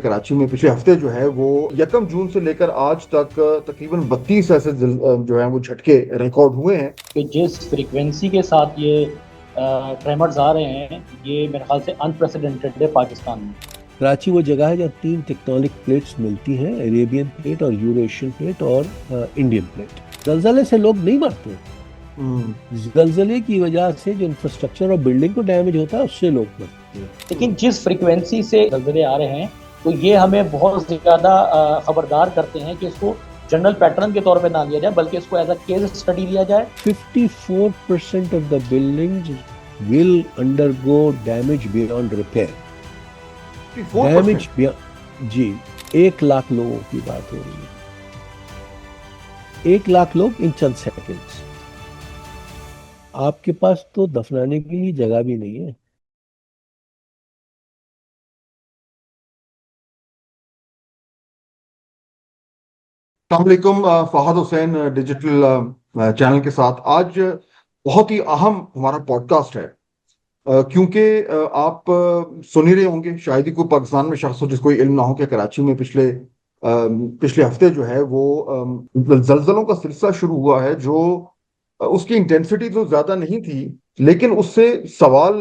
कराची में पिछले हफ्ते जो है वो 1 जून से लेकर आज तक तकरीबन 32 ऐसे जो है वो झटके रिकॉर्ड हुए हैं। कि जिस फ्रीक्वेंसी के साथ ये ट्रेमर्स आ रहे हैं, ये मेरे ख्याल से अनप्रेसिडेंटेड है पाकिस्तान में। कराची वो जगह है जहाँ 3 टेक्टोनिक प्लेट्स मिलती हैं, अरेबियन प्लेट और यूरेशियन प्लेट और इंडियन प्लेट। जलजले से लोग नहीं मरते, जलजले की वजह से जो इंफ्रास्ट्रक्चर और बिल्डिंग को डैमेज होता है उससे लोग मरते हैं। लेकिन जिस फ्रीक्वेंसी से जलजले आ रहे हैं तो ये हमें बहुत ज़्यादा खबरदार करते हैं कि इसको जनरल पैटर्न के तौर पे ना लिया जाए, बल्कि इसको एज अ केस स्टडी लिया जाए। 54% of the buildings will undergo damage beyond repair. Damage जी, 1 लाख लोगों की बात हो रही है। 1 लाख लोग इन चंद सेकंड्स। आपके पास तो दफनाने के लिए जगह भी नहीं है। अस्सलामुअलैकुम, फहद हुसैन डिजिटल चैनल के साथ आज बहुत ही अहम हमारा पॉडकास्ट है। क्योंकि आप सुन ही रहे होंगे, शायद ही कोई पाकिस्तान में शख्स हो जिसको ये इल्म ना हो कि कराची में पिछले हफ्ते जो है वो जलजलों का सिलसिला शुरू हुआ है। जो उसकी इंटेंसिटी तो ज्यादा नहीं थी, लेकिन उससे सवाल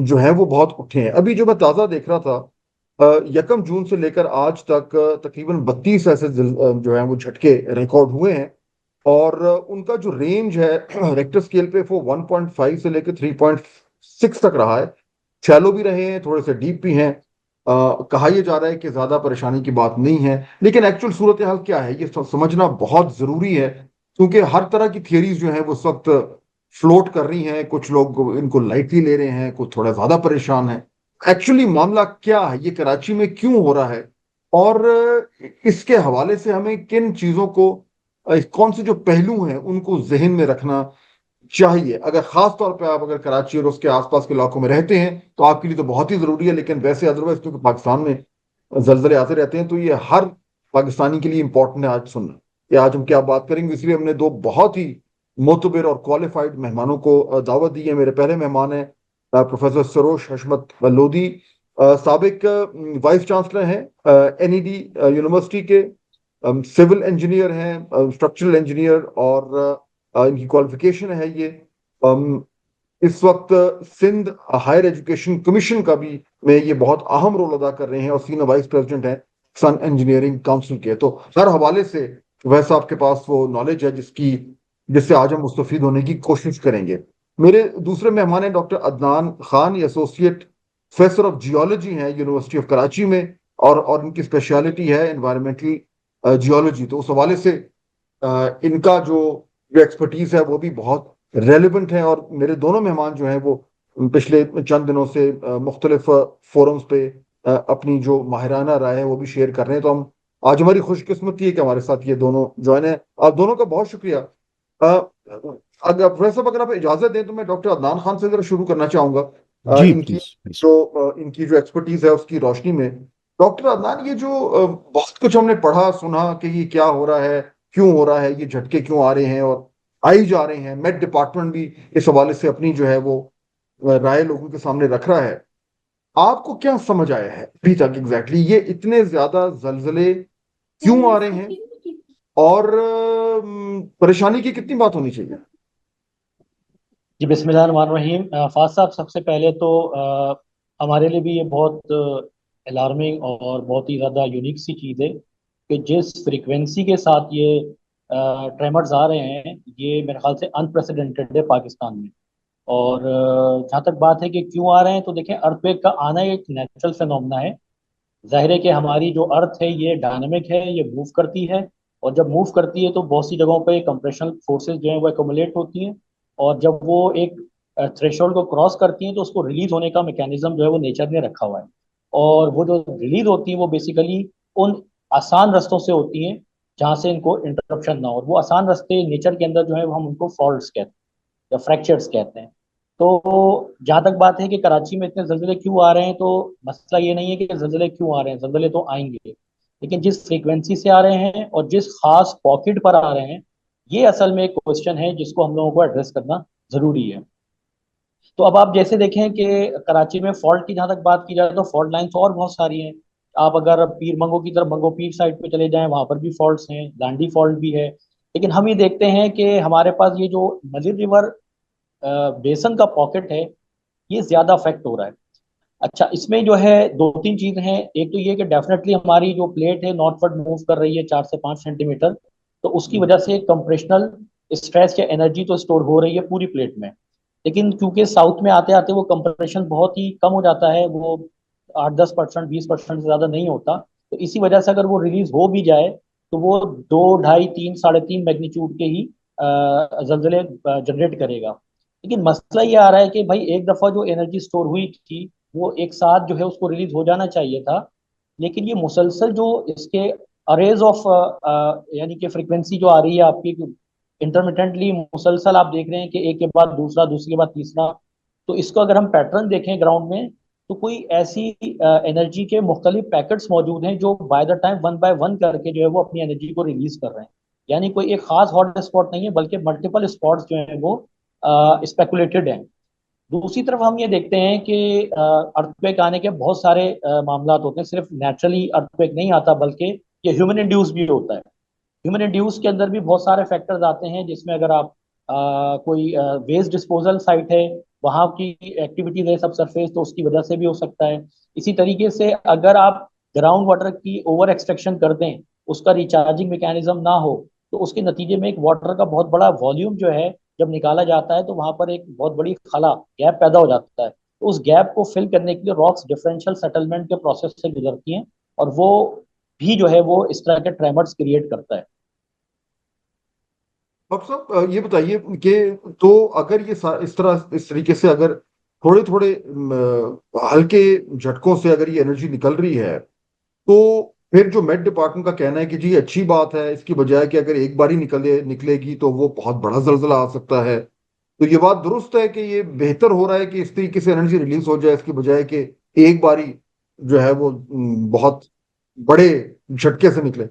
जो है वो बहुत उठे हैं। अभी जो मैं ताज़ा देख रहा था, 1 जून से लेकर आज तक तकरीबन 32 ऐसे जो है वो झटके रिकॉर्ड हुए हैं। और उनका जो रेंज है रेक्टर स्केल पे वो 1.5 से लेकर 3.6 तक रहा है। शैलो भी रहे हैं, थोड़े से डीप भी हैं। कहा यह जा रहा है कि ज्यादा परेशानी की बात नहीं है, लेकिन एक्चुअल सूरत हाल क्या है ये समझना बहुत जरूरी है। क्योंकि हर तरह की थियरीज जो है वो इस वक्त फ्लोट कर रही हैं। कुछ लोग इनको लाइटली ले रहे हैं, कुछ थोड़ा ज्यादा परेशान है। एक्चुअली मामला क्या है, ये कराची में क्यों हो रहा है, और इसके हवाले से हमें किन चीजों को, कौन से जो पहलू हैं उनको जहन में रखना चाहिए। अगर खास तौर पे आप अगर कराची और उसके आसपास के इलाकों में रहते हैं तो आपके लिए तो बहुत ही जरूरी है। लेकिन वैसे अदरवाइज क्योंकि पाकिस्तान में जलजले आते रहते हैं तो ये हर पाकिस्तानी के लिए इंपॉर्टेंट है आज सुनना कि आज हम क्या बात करेंगे। इसलिए हमने दो बहुत ही मोतबर और क्वालिफाइड मेहमानों को दावत दी है। मेरे पहले मेहमान हैं प्रोफेसर सरोश हशमत लोधी, साबिक वाइस चांसलर हैं एनईडी यूनिवर्सिटी के, सिविल इंजीनियर हैं, स्ट्रक्चरल इंजीनियर, और इनकी क्वालिफिकेशन है ये। इस वक्त सिंध हायर एजुकेशन कमीशन का भी में ये बहुत अहम रोल अदा कर रहे हैं और सीनियर वाइस प्रेसिडेंट हैं सन इंजीनियरिंग काउंसिल के। तो हर हवाले से वैसा आपके पास वो नॉलेज है जिससे आज हम मुस्तफीद होने की कोशिश करेंगे। मेरे दूसरे मेहमान हैं डॉक्टर अदनान खान, ये एसोसिएट प्रोफेसर ऑफ जियोलॉजी हैं यूनिवर्सिटी ऑफ कराची में, और इनकी स्पेशलिटी है एनवायरमेंटल जियोलॉजी। तो उस हवाले से इनका जो एक्सपर्टीज है वो भी बहुत रेलिवेंट है। और मेरे दोनों मेहमान जो हैं वो पिछले चंद दिनों से मुख्तलिफ फोरम्स पे अपनी जो माहिराना राय है वो भी शेयर कर रहे हैं। तो हम आज, हमारी खुशकिस्मती है कि हमारे साथ ये दोनों ज्वाइन है। आप दोनों का बहुत शुक्रिया। अगर प्रोफेसर साहब, अगर आप इजाजत दें तो मैं डॉक्टर अदनान खान से जरा शुरू करना चाहूंगा। जी इनकी प्लीज प्लीज। इनकी जो एक्सपर्टीज है उसकी रोशनी में। डॉक्टर अदनान, ये जो बहुत कुछ हमने पढ़ा सुना कि ये क्या हो रहा है, क्यों हो रहा है, ये झटके क्यों आ रहे हैं और आई जा रहे हैं। मेट डिपार्टमेंट भी इस हवाले से अपनी जो है वो राय लोगों के सामने रख रहा है। आपको क्या समझ आया है अभी तक एग्जैक्टली ये इतने ज्यादा जलजले क्यों आ रहे हैं, और परेशानी की कितनी बात होनी चाहिए? जी, बिस्मिल्लाहिर्रहमानिर्रहीम। फाज साहब, सबसे पहले तो हमारे लिए भी ये बहुत अलार्मिंग और बहुत ही ज़्यादा यूनिक सी चीज़ है कि जिस फ्रीक्वेंसी के साथ ये ट्रेमर्स आ रहे हैं, ये मेरे ख्याल से अनप्रेसिडेंटेड है पाकिस्तान में। और जहाँ तक बात है कि क्यों आ रहे हैं, तो देखें, अर्थक्वेक का आना एक नेचुरल फिनोमेना है। जाहिर है कि हमारी जो अर्थ है ये डायनामिक है, ये मूव करती है। और जब मूव करती है तो बहुत सी जगहों पे कंप्रेशनल फोर्सेस जो है वो एकोमुलेट होती हैं। और जब वो एक थ्रेशोल्ड को क्रॉस करती हैं तो उसको रिलीज होने का मैकेनिज्म जो है वो नेचर ने रखा हुआ है। और वो जो रिलीज होती है वो बेसिकली उन आसान रास्तों से होती हैं जहाँ से इनको इंटरप्शन ना हो। और वो आसान रास्ते नेचर के अंदर जो है वो हम उनको फॉल्ट्स कहते हैं या फ्रैक्चर्स कहते हैं। तो जहाँ तक बात है कि कराची में इतने जल्जले क्यों आ रहे हैं, तो मसला ये नहीं है कि जल्जले क्यों आ रहे हैं, जल्जले तो आएंगे, लेकिन जिस फ्रीक्वेंसी से आ रहे हैं और जिस खास पॉकेट पर आ रहे हैं, ये असल में एक क्वेश्चन है जिसको हम लोगों को एड्रेस करना जरूरी है। तो अब आप जैसे देखें कि कराची में फॉल्ट की जहाँ तक बात की जाए तो फॉल्ट लाइन्स और बहुत सारी हैं। आप अगर पीर मंगो की तरफ, मंगो पीर साइड पे चले जाएं, वहां पर भी फॉल्ट्स हैं, दांडी फॉल्ट भी है। लेकिन हम ये देखते हैं कि हमारे पास ये जो नदीर रिवर बेसन का पॉकेट है, ये ज्यादा अफेक्ट हो रहा है। अच्छा, इसमें जो है दो तीन चीज हैं। एक तो ये कि डेफिनेटली हमारी जो प्लेट है नॉर्थवर्ड मूव कर रही है 4 से 5 सेंटीमीटर, तो उसकी वजह से कंप्रेशनल स्ट्रेस या एनर्जी तो स्टोर हो रही है पूरी प्लेट में। लेकिन क्योंकि साउथ में आते आते वो कंप्रेशन बहुत ही कम हो जाता है, वो 8-10%, 20% से ज्यादा नहीं होता। तो इसी वजह से अगर वो रिलीज हो भी जाए तो वो 2, ढाई, 3, 3.5 मैग्नीट्यूड के ही जलजले जनरेट करेगा। लेकिन मसला ये आ रहा है कि भाई एक दफा जो एनर्जी स्टोर हुई थी वो एक साथ जो है उसको रिलीज हो जाना चाहिए था। लेकिन ये मुसलसल जो इसके अरेज ऑफ यानी कि फ्रीक्वेंसी जो आ रही है आपकी इंटरमिटेंटली, मुसलसल आप देख रहे हैं कि एक के बाद दूसरा, दूसरे के बाद तीसरा। तो इसको अगर हम पैटर्न देखें ग्राउंड में, तो कोई ऐसी एनर्जी के मुख्तलिफ पैकेट्स मौजूद हैं जो by the time one by one करके जो है वो अपनी एनर्जी को रिलीज कर रहे हैं। यानी कोई एक खास हॉट स्पॉट नहीं है, बल्कि मल्टीपल स्पॉट्स जो है वो स्पेकुलेटेड हैं। दूसरी तरफ हम ये देखते हैं कि अर्थक्वेक आने के बहुत सारे मामला होते हैं। सिर्फ नेचुरली अर्थक्वेक नहीं आता, बल्कि ये ह्यूमन इंड्यूस भी होता है। ह्यूमन इंड्यूस के अंदर भी बहुत सारे फैक्टर्स आते हैं, जिसमें अगर आप कोई वेस्ट डिस्पोजल साइट है, वहाँ की एक्टिविटीज है सब सरफेस, तो उसकी वजह से भी हो सकता है। इसी तरीके से अगर आप ग्राउंड वाटर की ओवर एक्सट्रैक्शन कर दें, उसका रिचार्जिंग मैकेनिज्म ना हो, तो उसके नतीजे में एक वाटर का बहुत बड़ा वॉल्यूम जो है जब निकाला जाता है तो वहां पर एक बहुत बड़ी खला गैप पैदा हो जाता है। तो उस गैप को फिल करने के लिए रॉक्स डिफरेंशियल सेटलमेंट के प्रोसेस से गुजरती हैं, और वो भी जो है वो इस तरह के ट्रेमर्स क्रिएट करता है। अब सब ये बताइए कि तो अगर ये इस तरीके से अगर थोड़े थोड़े हल्के झटकों से अगर ये एनर्जी निकल रही है, तो फिर जो मेट डिपार्टमेंट का कहना है कि जी ये अच्छी बात है, इसकी बजाय कि अगर एक बार ही निकलेगी तो वो बहुत बड़ा जलजला आ सकता है, तो ये बात दुरुस्त है कि ये बेहतर हो रहा है कि इस तरीके से एनर्जी रिलीज हो जाए इसकी बजाय कि एक बारी जो है वो बहुत बड़े झटके से निकले।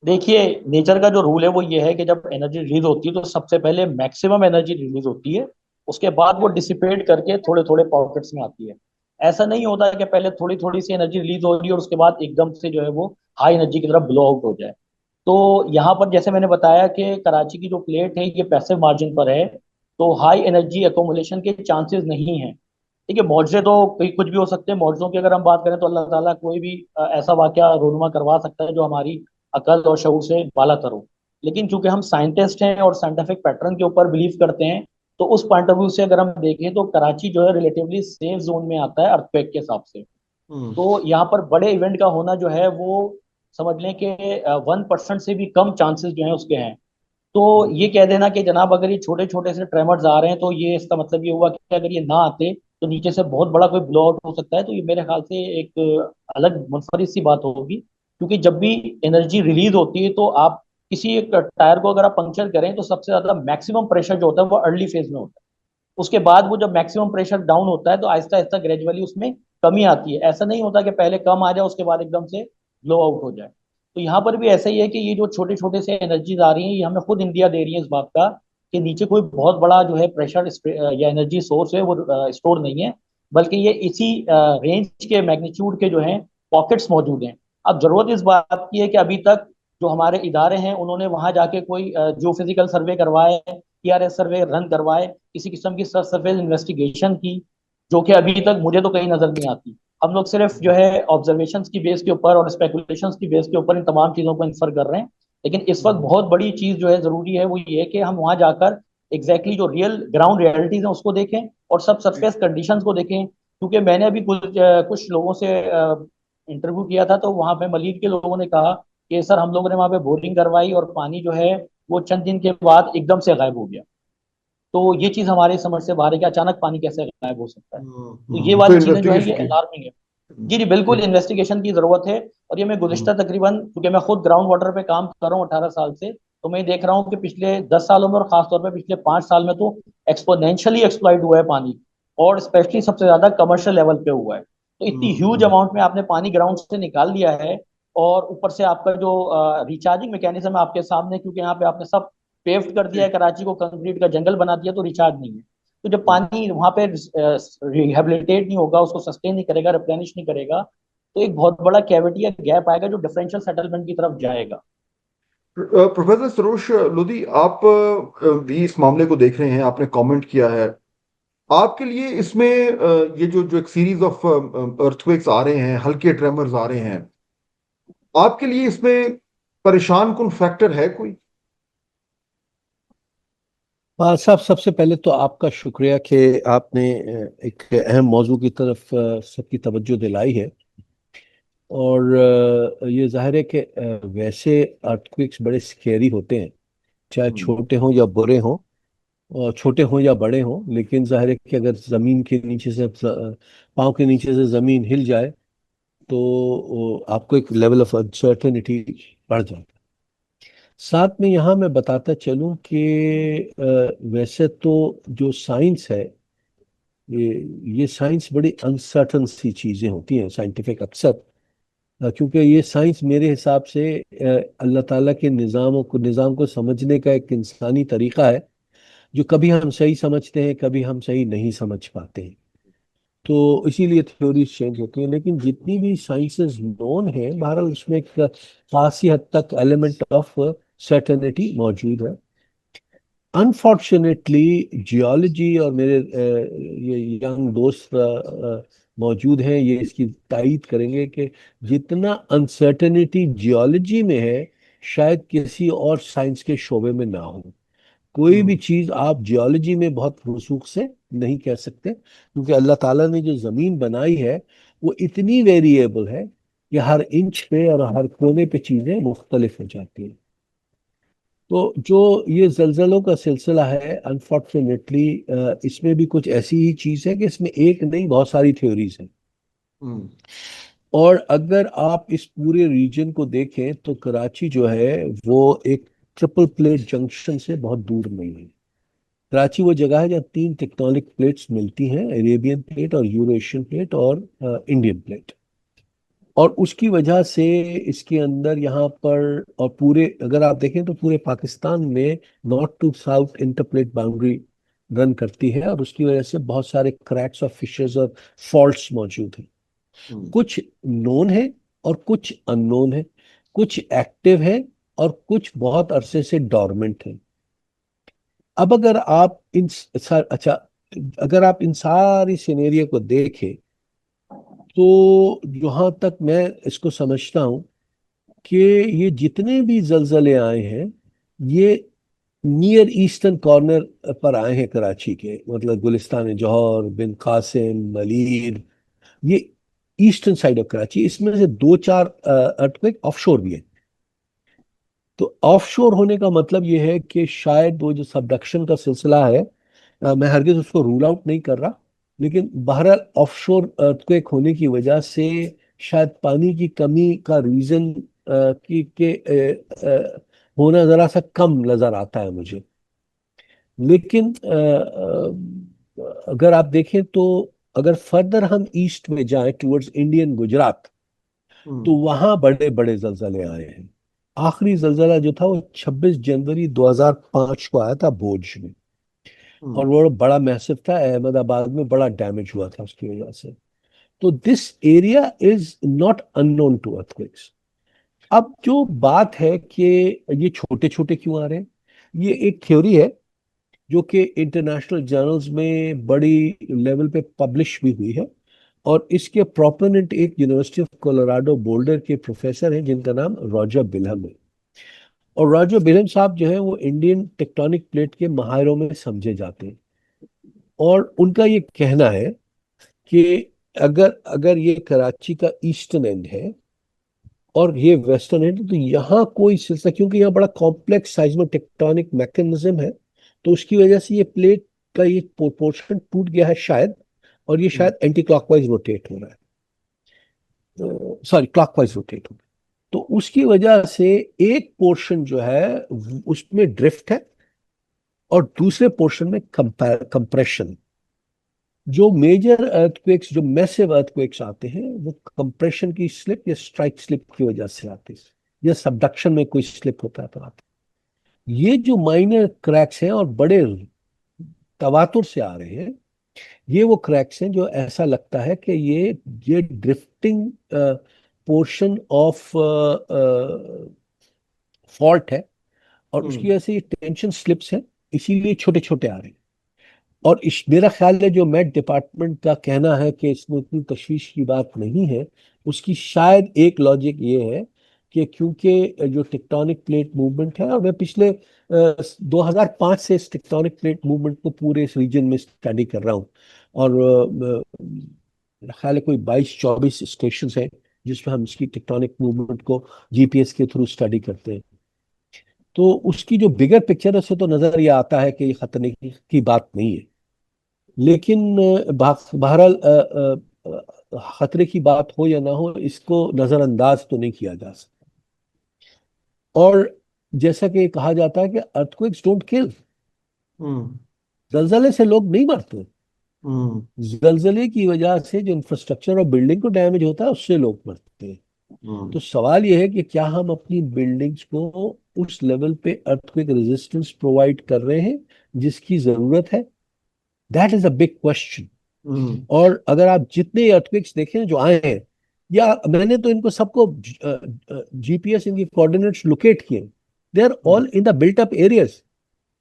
देखिए, नेचर का जो रूल है वो ये है कि जब एनर्जी रिलीज होती है तो सबसे पहले मैक्सिमम एनर्जी रिलीज होती है, उसके बाद वो डिसिपेट करके थोड़े थोड़े पॉकेट्स में आती है। ऐसा नहीं होता कि पहले थोड़ी थोड़ी सी एनर्जी रिलीज हो रही है और उसके बाद एकदम से जो है वो हाई एनर्जी की तरफ ब्लो आउट हो जाए। तो यहाँ पर जैसे मैंने बताया कि कराची की जो प्लेट है ये पैसिव मार्जिन पर है, तो हाई एनर्जी एकोमुलेशन के चांसेस नहीं है। ठीक है, मुआवजे तो कोई कुछ भी हो सकते हैं। मुआवजों की अगर हम बात करें तो अल्लाह ताला कोई भी ऐसा वाकया रोनुमा करवा सकता है जो हमारी अकल और शऊर से बालातर हो। लेकिन चूंकि हम साइंटिस्ट हैं और साइंटिफिक पैटर्न के ऊपर बिलीव करते हैं, तो उस पॉइंट ऑफ व्यू से अगर हम देखें तो कराची जो है रिलेटिवली सेफ जोन में आता है अर्थक्वेक के हिसाब से। हम्म। तो यहाँ पर बड़े इवेंट का होना जो है वो समझ लें कि 1% से भी कम चांसेस जो है उसके हैं। तो ये कह देना कि जनाब अगर ये छोटे छोटे से ट्रेमर्स आ रहे हैं तो ये इसका मतलब ये हुआ कि अगर ये ना आते तो नीचे से बहुत बड़ा कोई ब्लो आउट हो सकता है, तो ये मेरे ख्याल से एक अलग मुनफरिद सी बात होगी। क्योंकि जब भी एनर्जी रिलीज होती है तो आप किसी एक टायर को अगर आप पंक्चर करें तो सबसे ज्यादा मैक्सिमम प्रेशर जो होता है वो अर्ली फेज में होता है। उसके बाद वो जब मैक्सिमम प्रेशर डाउन होता है तो आहिस्ता आहिस्ता ग्रेजुअली उसमें कमी आती है। ऐसा नहीं होता कि पहले कम आ जाए उसके बाद एकदम से ब्लो आउट हो जाए। तो यहाँ पर भी ऐसा ही है कि ये जो छोटे छोटे से एनर्जीज आ रही हैं ये हमें खुद इंडिया दे रही है इस बात का कि नीचे कोई बहुत बड़ा जो है प्रेशर या एनर्जी सोर्स है वो स्टोर नहीं है, बल्कि ये इसी रेंज के मैग्नीट्यूड के जो है पॉकेट्स मौजूद हैं। अब जरूरत इस बात की है कि अभी तक जो हमारे इदारे हैं उन्होंने वहां जाके कोई जियो फिजिकल सर्वे करवाए, टीआरएस सर्वे रन करवाए, किसी किस्म की सरफेस इन्वेस्टिगेशन की, जो कि अभी तक मुझे तो कहीं नजर नहीं आती। हम लोग सिर्फ जो है ऑब्जर्वेशन की बेस के ऊपर और स्पेकुलेशन की बेस के ऊपर इन तमाम चीजों को इंफर कर रहे हैं। लेकिन इस वक्त बहुत बड़ी चीज जो है जरूरी है वो ये है कि हम वहां जाकर एग्जैक्टली जो रियल ग्राउंड रियलिटीज है उसको देखें और सब सरफेस कंडीशंस को देखें। क्योंकि मैंने अभी कुछ लोगों से इंटरव्यू किया था, तो वहां पे मलीर के लोगों ने कहा कि सर हम लोगों ने वहां पे बोरिंग करवाई और पानी जो है वो चंद दिन के बाद एकदम से गायब हो गया। तो ये चीज हमारी समझ से बाहर है कि अचानक पानी कैसे गायब हो सकता है। तो ये तो वाली चीजें जो है इन्वेस्टिगेशन ये की। अलार्मिंग है। जी जी, बिल्कुल इन्वेस्टिगेशन की जरूरत है। और ये मैं गुज़िश्ता तकरीबन, क्योंकि मैं खुद ग्राउंड वाटर पे काम कर रहा हूँ 18 साल से, तो मैं देख रहा हूँ कि पिछले 10 सालों में और खासतौर पर पिछले 5 साल में तो एक्सपोनेंशियली एक्सप्लॉइट हुआ है पानी। और स्पेशली सबसे ज्यादा कमर्शियल लेवल पे हुआ है। तो इतनी ह्यूज अमाउंट में आपने पानी ग्राउंड से निकाल दिया है, और ऊपर से आपका जो रिचार्जिंग मैकेनिज्म है आपके सामने, क्योंकि यहाँ पे आपने सब पेव्ड कर दिया है, कराची को कंक्रीट का जंगल बना दिया, तो रिचार्ज नहीं है। तो जब पानी वहां पे रिहेबिलिटेट नहीं होगा, उसको सस्टेन नहीं करेगा, रिप्लेनिश नहीं करेगा, तो एक बहुत बड़ा कैविटी या गैप आएगा जो डिफरेंशियल सेटलमेंट की तरफ जाएगा। प्रोफेसर सरोज लोधी, आप भी इस मामले को देख रहे हैं, आपने कमेंट किया है। आपके लिए इसमें ये जो जो एक सीरीज ऑफ अर्थक्वेक्स आ रहे हैं, हल्के ट्रेमर्स आ रहे हैं, आपके लिए इसमें परेशान कुन फैक्टर है कोई? साहब, सबसे पहले तो आपका शुक्रिया कि आपने एक अहम मौजू की तरफ सबकी तवज्जो दिलाई है। और ये जाहिर है कि वैसे अर्थक्वेक्स बड़े स्केरी होते हैं, चाहे हम्म। छोटे हों या बड़े हों, और छोटे हों या बड़े हों। लेकिन जाहिर है कि अगर जमीन के नीचे से पाँव के नीचे से जमीन हिल जाए तो आपको एक लेवल ऑफ अनसर्टेनिटी बढ़ जाता है। साथ में यहाँ मैं बताता चलूँ कि वैसे तो जो साइंस है, ये साइंस बड़ी अनसर्टन सी चीज़ें होती हैं साइंटिफिक अक्सर। क्योंकि ये साइंस मेरे हिसाब से अल्लाह ताला के निज़ाम को समझने का एक इंसानी तरीका है, जो कभी हम सही समझते हैं, कभी हम सही नहीं समझ पाते हैं। तो इसीलिए थ्योरीज चेंज होती हैं। लेकिन जितनी भी साइंसेस नोन है, बहरहाल उसमें एक खासी हद तक एलिमेंट ऑफ सर्टेनिटी मौजूद है। अनफॉर्चुनेटली जियोलॉजी, और मेरे ये यंग दोस्त मौजूद हैं, ये इसकी तायीद करेंगे कि जितना अनसर्टेनिटी जियोलॉजी में है, शायद किसी और साइंस के शोबे में ना हो। कोई भी हम्म। चीज आप जियोलॉजी में बहुत वसूख से नहीं कह सकते, क्योंकि अल्लाह ताला ने जो जमीन बनाई है वो इतनी वेरिएबल है कि हर इंच पे और हर कोने पे चीजें मुख्तलिफ हो जाती हैं। तो जो ये जलजलों का सिलसिला है, अनफॉर्चुनेटली इसमें भी कुछ ऐसी ही चीज है कि इसमें एक नहीं, बहुत सारी थ्योरीज हैं। हम्म। और अगर आप इस पूरे रीजन को देखें तो कराची जो है वो एक ट्रिपल प्लेट जंक्शन से बहुत दूर नहीं है। कराची वो जगह है जहाँ तीन टेक्टोनिक प्लेट्स मिलती हैं, अरेबियन प्लेट और यूरेशियन प्लेट और इंडियन प्लेट। और उसकी वजह से इसके अंदर यहाँ पर, और पूरे अगर आप देखें तो पूरे पाकिस्तान में north to south interplate boundary run करती है, और उसकी वजह से बहुत सारे क्रैक्स और फिशेस और फॉल्ट्स मौजूद हैं। हम्म। कुछ नोन है और कुछ अननोन है, कुछ एक्टिव है और कुछ बहुत अरसे से डॉर्मेंट है। अब अगर आप अच्छा, अगर आप इन सारी सिनेरियो को देखें तो जहां तक मैं इसको समझता हूं कि ये जितने भी जलजले आए हैं, ये नियर ईस्टर्न कॉर्नर पर आए हैं कराची के, मतलब गुलिस्तान जौहर, बिन कासिम, मलीर, ये ईस्टर्न साइड ऑफ कराची। इसमें से दो चार अर्थक्वेक ऑफशोर भी है। तो ऑफशोर होने का मतलब ये है कि शायद वो जो सबडक्शन का सिलसिला है, मैं हरगिज उसको रूल आउट नहीं कर रहा, लेकिन बहरहाल ऑफशोर अर्थक्वेक होने की वजह से शायद पानी की कमी का रीजन की के होना जरा सा कम नजर आता है मुझे। लेकिन अगर आप देखें तो अगर फर्दर हम ईस्ट में जाएं टुवर्ड्स इंडियन गुजरात, तो हम्म। वहां बड़े बड़े जलजले आए हैं। आखिरी जलजला जो था वो 26 जनवरी 2005 को आया था भोज में, हम्म। और वो बड़ा मैसिव था। अहमदाबाद में बड़ा डैमेज हुआ था उसकी वजह से। तो this area is not unknown to earthquakes. अब जो बात है कि ये छोटे छोटे क्यों आ रहे हैं, ये एक थ्योरी है जो कि इंटरनेशनल जर्नल्स में बड़ी लेवल पे पब्लिश भी हुई है। और इसके प्रोपोनेंट एक यूनिवर्सिटी ऑफ कोलोराडो बोल्डर के प्रोफेसर हैं जिनका नाम रॉजर बिलहम है। और रॉजर बिलहम साहब जो है वो इंडियन टेक्टोनिक प्लेट के माहिरों में समझे जाते हैं। और उनका ये कहना है कि अगर अगर ये कराची का ईस्टर्न एंड है और ये वेस्टर्न एंड है, तो यहाँ कोई सिलसिला, क्योंकि यहाँ बड़ा कॉम्प्लेक्स साइज्मो टेक्टोनिक मैकेनिज्म है, तो उसकी वजह से ये प्लेट का ये पोर्शन टूट गया है शायद, और ये हम्म। शायद एंटी क्लॉकवाइज रोटेट हो रहा है, सॉरी क्लॉकवाइज रोटेट हो रहा है। तो उसकी वजह से एक पोर्शन जो है उसमें ड्रिफ्ट है, और दूसरे पोर्शन में कंप्रेशन। जो मेजर अर्थक्वेक्स, जो मैसिव अर्थक्वेक्स आते हैं, वो कंप्रेशन की स्लिप या स्ट्राइक स्लिप की वजह से आते हैं, या सबडक्शन में कोई स्लिप होता है तो आते हैं। ये जो माइनर क्रैक्स हैं और बड़े तवातुर से आ रहे हैं, ये वो क्रैक्स हैं जो ऐसा लगता है कि ये ड्रिफ्टिंग पोर्शन ऑफ फॉल्ट है, और उसकी हम्म। वजह से ये टेंशन स्लिप्स हैं, इसीलिए छोटे छोटे आ रहे हैं। और मेरा ख्याल है जो मेट डिपार्टमेंट का कहना है कि इसमें उतनी तशवीश की बात नहीं है, उसकी शायद एक लॉजिक ये है कि क्योंकि जो टेक्टोनिक प्लेट मूवमेंट है, और मैं पिछले 2005 से इस टेक्टोनिक प्लेट मूवमेंट को पूरे इस रीजन में स्टडी कर रहा हूँ। और मेरा ख्याल है कोई 22-24 स्टेशन हैं जिसमें हम इसकी टेक्टोनिक मूवमेंट को जीपीएस के थ्रू स्टडी करते हैं। तो उसकी जो बिगर पिक्चर है उससे तो नजर ये आता है कि ये खतरे की बात नहीं है। लेकिन बहरहाल खतरे की बात हो या ना हो, इसको नजरअंदाज तो नहीं किया जा सकता। और जैसा कि कहा जाता है कि अर्थक्वेक्स डोंट किल, हम्म। जलजले से लोग नहीं मरते। हम्म। जलजले की वजह से जो इंफ्रास्ट्रक्चर और बिल्डिंग को डैमेज होता है उससे लोग मरते हैं। हम्म। तो सवाल यह है कि क्या हम अपनी बिल्डिंग्स को उस लेवल पे अर्थक्वेक रेजिस्टेंस प्रोवाइड कर रहे हैं जिसकी जरूरत है? That is a big question. Hmm. और अगर आप जितने अर्थक्वेक्स देखें जो आए हैं, या मैंने तो इनको सबको जीपीएस इनकी कोऑर्डिनेट्स लोकेट किए, they are hmm. All in the built up areas.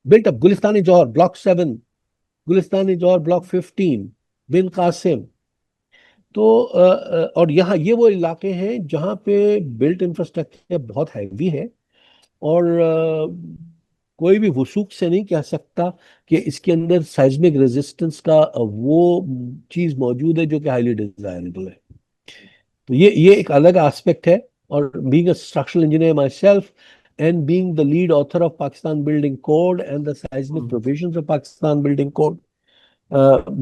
Built up Gulistan-e Jauhar block 7, Gulistan-e Jauhar block 15, Bin Qasim. तो और यहाँ ये वो इलाके हैं जहाँ पे बिल्ट इंफ्रास्ट्रक्चर बहुत हैवी है। और कोई भी वसूख से नहीं कह सकता कि इसके अंदर साइज्मिक रेजिस्टेंस का वो चीज मौजूद है जो कि हाईली डिजायरेबल है। तो ये एक अलग एस्पेक्ट है। और being a structural engineer my self, and being the lead author of Pakistan building code and the seismic hmm. Provisions of Pakistan building code,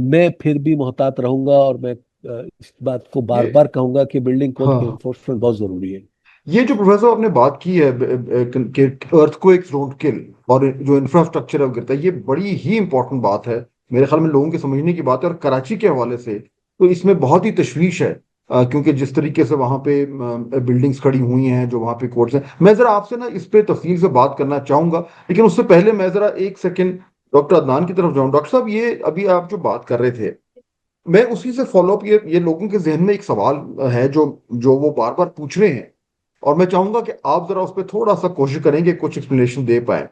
मैं फिर भी मोहतात रहूंगा, और मैं इस बात को बार ये बार कहूंगा कि बिल्डिंग कोड की हाँ, एनफोर्समेंट बहुत जरूरी है। ये जो प्रोफेसर आपने बात की है कि अर्थक्वेक्स डोंट किल और जो इंफ्रास्ट्रक्चर है वो गिरता है, ये बड़ी ही इंपॉर्टेंट बात है। मेरे ख्याल में लोगों के समझने की बात है। और कराची के हवाले से तो इसमें बहुत ही तशवीश है, क्योंकि जिस तरीके से वहां पे बिल्डिंग्स खड़ी हुई हैं, जो वहां पे कोर्ट्स हैं। मैं जरा आपसे ना इस पे तफसील से बात करना चाहूंगा, लेकिन उससे पहले मैं जरा एक सेकंड डॉक्टर अदनान की तरफ जाऊं। डॉक्टर साहब, ये अभी आप जो बात कर रहे थे, मैं उसी से फॉलो अप, ये लोगों के जहन में एक सवाल है जो जो वो बार बार पूछ रहे हैं, और मैं चाहूंगा कि आप जरा उस पर थोड़ा सा कोशिश करेंगे, कुछ एक्सप्लेनेशन दे पाए।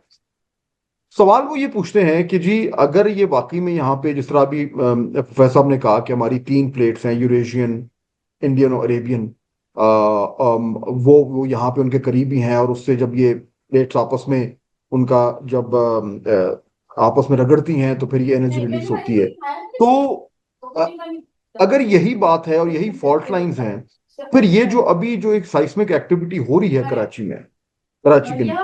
सवाल वो ये पूछते हैं कि जी, अगर ये वाकई में यहाँ पे जिस तरह अभी प्रोफेसर साहब ने कहा कि हमारी 3 प्लेट्स हैं, यूरेशियन, इंडियन और अरेबियन, वो यहाँ पे उनके करीबी हैं, और उससे जब ये प्लेट्स आपस में उनका जब आपस में रगड़ती हैं तो फिर ये एनर्जी रिलीज होती है। तो अ, अगर यही बात है और यही फॉल्ट लाइंस हैं, फिर ये जो अभी जो एक साइस्मिक एक्टिविटी हो रही है कराची में, कराची के लिए,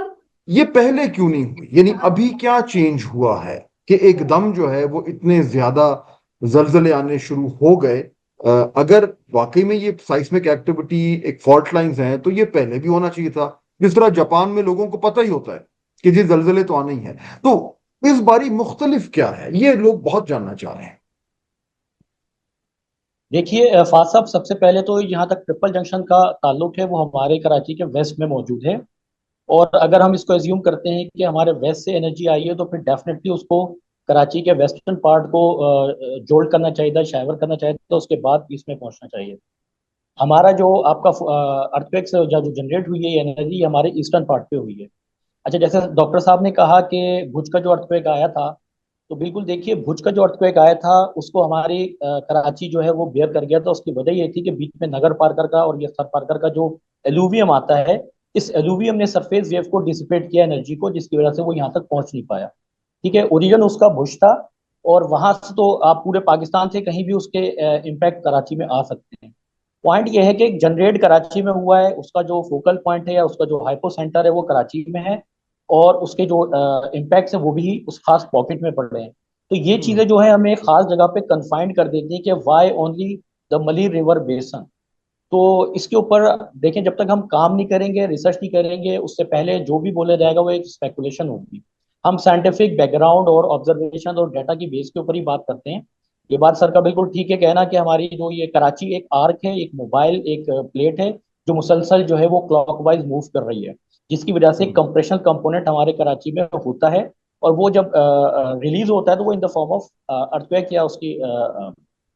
ये पहले क्यों नहीं हुई? यानी अभी क्या चेंज हुआ है कि एकदम जो है वो इतने ज्यादा जलजले आने शुरू हो गए? अगर वाकई में ये साइस्मिक एक्टिविटी एक फॉल्ट लाइंस हैं, तो ये पहले भी होना चाहिए था। जिस तरह जापान में लोगों को पता ही होता है कि जी जलजले तो आने ही है। तो इस बारी मुख्तलिफ क्या है, ये लोग बहुत जानना चाह रहे हैं। देखिए फाद साहब, सबसे पहले तो यहाँ तक ट्रिपल जंक्शन का ताल्लुक है वो हमारे कराची के वेस्ट में मौजूद है। और अगर हम इसको एज्यूम करते हैं कि हमारे वेस्ट से एनर्जी आई है, तो फिर डेफिनेटली उसको कराची के वेस्टर्न पार्ट को जोल्ड करना चाहिए था, शाइवर करना चाहिए था, उसके बाद इसमें पहुंचना चाहिए। हमारा जो आपका अर्थक्वेक्स जो जनरेट हुई है ये एनर्जी हमारे ईस्टर्न पार्ट पे हुई है। अच्छा, जैसे डॉक्टर साहब ने कहा कि भुज का जो अर्थक्वेक आया था, तो बिल्कुल देखिए, भुज का जो अर्थक्वेक आया था उसको हमारी कराची जो है वो बेयर कर गया था। उसकी वजह ये थी कि बीच में नगर पार्कर का और ये सर पार्कर का जो एलुवियम आता है, इस एलुवियम ने सरफेस वेव को डिसिपेट किया एनर्जी को, जिसकी वजह से वो यहाँ तक पहुंच नहीं पाया। ठीक है, ओरिजिन उसका भुज था, और वहां से तो आप पूरे पाकिस्तान से कहीं भी उसके इम्पैक्ट कराची में आ सकते हैं। पॉइंट ये है कि जनरेट कराची में हुआ है, उसका जो फोकल पॉइंट है या उसका जो हाइपो सेंटर है वो कराची में है, और उसके जो इम्पैक्ट है वो भी उस खास पॉकेट में पड़ रहे हैं। तो ये हम्म। चीजें जो है हमें एक खास जगह पे कन्फाइंड कर देती है कि वाई ओनली द मली रिवर बेसन। तो इसके ऊपर देखें, जब तक हम काम नहीं करेंगे, रिसर्च नहीं करेंगे, उससे पहले जो भी बोला जाएगा वो एक स्पेकुलेशन होगी। हम साइंटिफिक बैकग्राउंड और ऑब्जर्वेशन और डाटा की बेस के ऊपर ही बात करते हैं। ये बात सर का बिल्कुल ठीक है कहना कि हमारी जो ये कराची एक आर्क है, एक मोबाइल, एक प्लेट है जो मुसलसल जो है वो क्लॉकवाइज मूव कर रही है, जिसकी वजह से हम्म। कंप्रेशन कंपोनेंट हमारे कराची में होता है। और वो जब रिलीज होता है तो वो in the form of earthquake या उसकी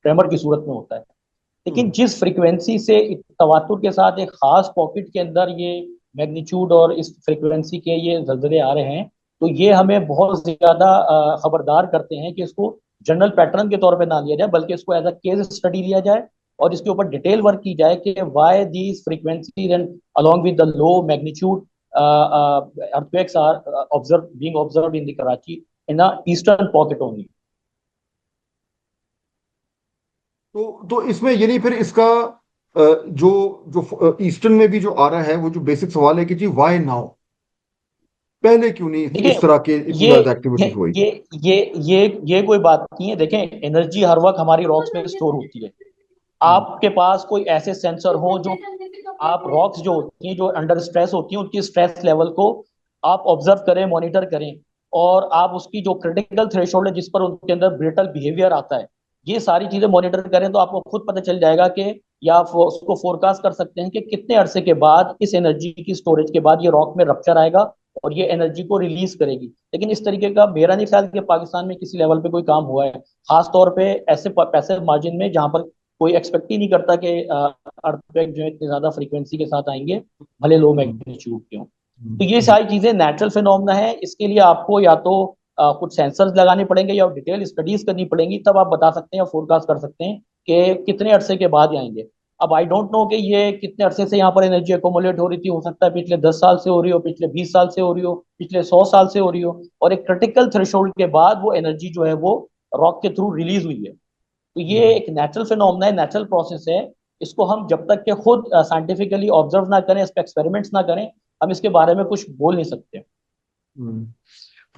ट्रेमर की सूरत में होता है। लेकिन जिस फ्रीक्वेंसी से तवातुर के साथ एक खास पॉकेट के अंदर ये मैग्नीट्यूड और इस फ्रीक्वेंसी के ये जलजले आ रहे हैं, तो ये हमें बहुत ज्यादा खबरदार करते हैं कि इसको जनरल पैटर्न के तौर पे ना लिया जाए, बल्कि इसको एज अ केस स्टडी लिया जाए और इसके ऊपर डिटेल वर्क की जाए कि why these frequencies and along with the low magnitude earthquakes are being observed in the Karachi in the eastern pocket only. तो इसमें यानी फिर इसका जो जो ईस्टर्न में भी जो आ रहा है, वो जो बेसिक सवाल है कि जी वाई नाउ, पहले क्यों नहीं देखिए इस तरह के इतनी ये ज्यादा ये एक्टिविटी हुई? ये ये ये कोई बात नहीं है। देखें, एनर्जी हर वक्त हमारी रॉक्स में स्टोर होती है। हम्म, आपके पास कोई ऐसे सेंसर हो जो आप रॉक्स जो होती हैं, जो अंडर स्ट्रेस होती हैं, उनकी स्ट्रेस लेवल को आप ऑब्जर्व करें, मॉनिटर करें, और आप उसकी जो क्रिटिकल थ्रेशोल्ड है जिस पर उनके अंदर ब्रिटल बिहेवियर आता है, ये सारी चीजें मॉनिटर करें तो आपको खुद पता चल जाएगा कि, या आप उसको फोरकास्ट कर सकते हैं कि कितने अरसे के बाद इस एनर्जी की स्टोरेज के बाद ये रॉक में रप्चर आएगा और ये एनर्जी को रिलीज करेगी। लेकिन इस तरीके का मेरा नहीं ख्याल कि पाकिस्तान में किसी लेवल पे कोई काम हुआ है, खास तौर पे ऐसे पैसे मार्जिन में जहां पर कोई एक्सपेक्ट ही नहीं करता कि अर्थक्वेक जो है इतनी ज्यादा फ्रीक्वेंसी के साथ आएंगे, भले लो हम्म, मैग्नीट्यूड के हों। तो ये हम्म, सारी चीजें नेचुरल फिनोमेना है। इसके लिए आपको या तो कुछ सेंसर्स लगाने पड़ेंगे या डिटेल स्टडीज करनी पड़ेंगी, तब आप बता सकते हैं या फोरकास्ट कर सकते हैं कि कितने अरसे के बाद आएंगे। अब आई डोंट नो कि ये कितने अरसे से यहाँ पर एनर्जी एकोमुलेट हो रही थी। हो सकता है पिछले 10 साल से हो रही हो, पिछले 20 साल से हो रही हो, पिछले 100 साल से हो रही हो, और एक क्रिटिकल थ्रेशोल्ड के बाद वो एनर्जी जो है वो रॉक के थ्रू रिलीज हुई है। तो ये हम्म, एक नेचुरल फिनोमेना है, नेचुरल प्रोसेस है। इसको हम जब तक के खुद साइंटिफिकली ऑब्जर्व ना करें, इस पर एक्सपेरिमेंट्स ना करें, हम इसके बारे में कुछ बोल नहीं सकते। हम्म।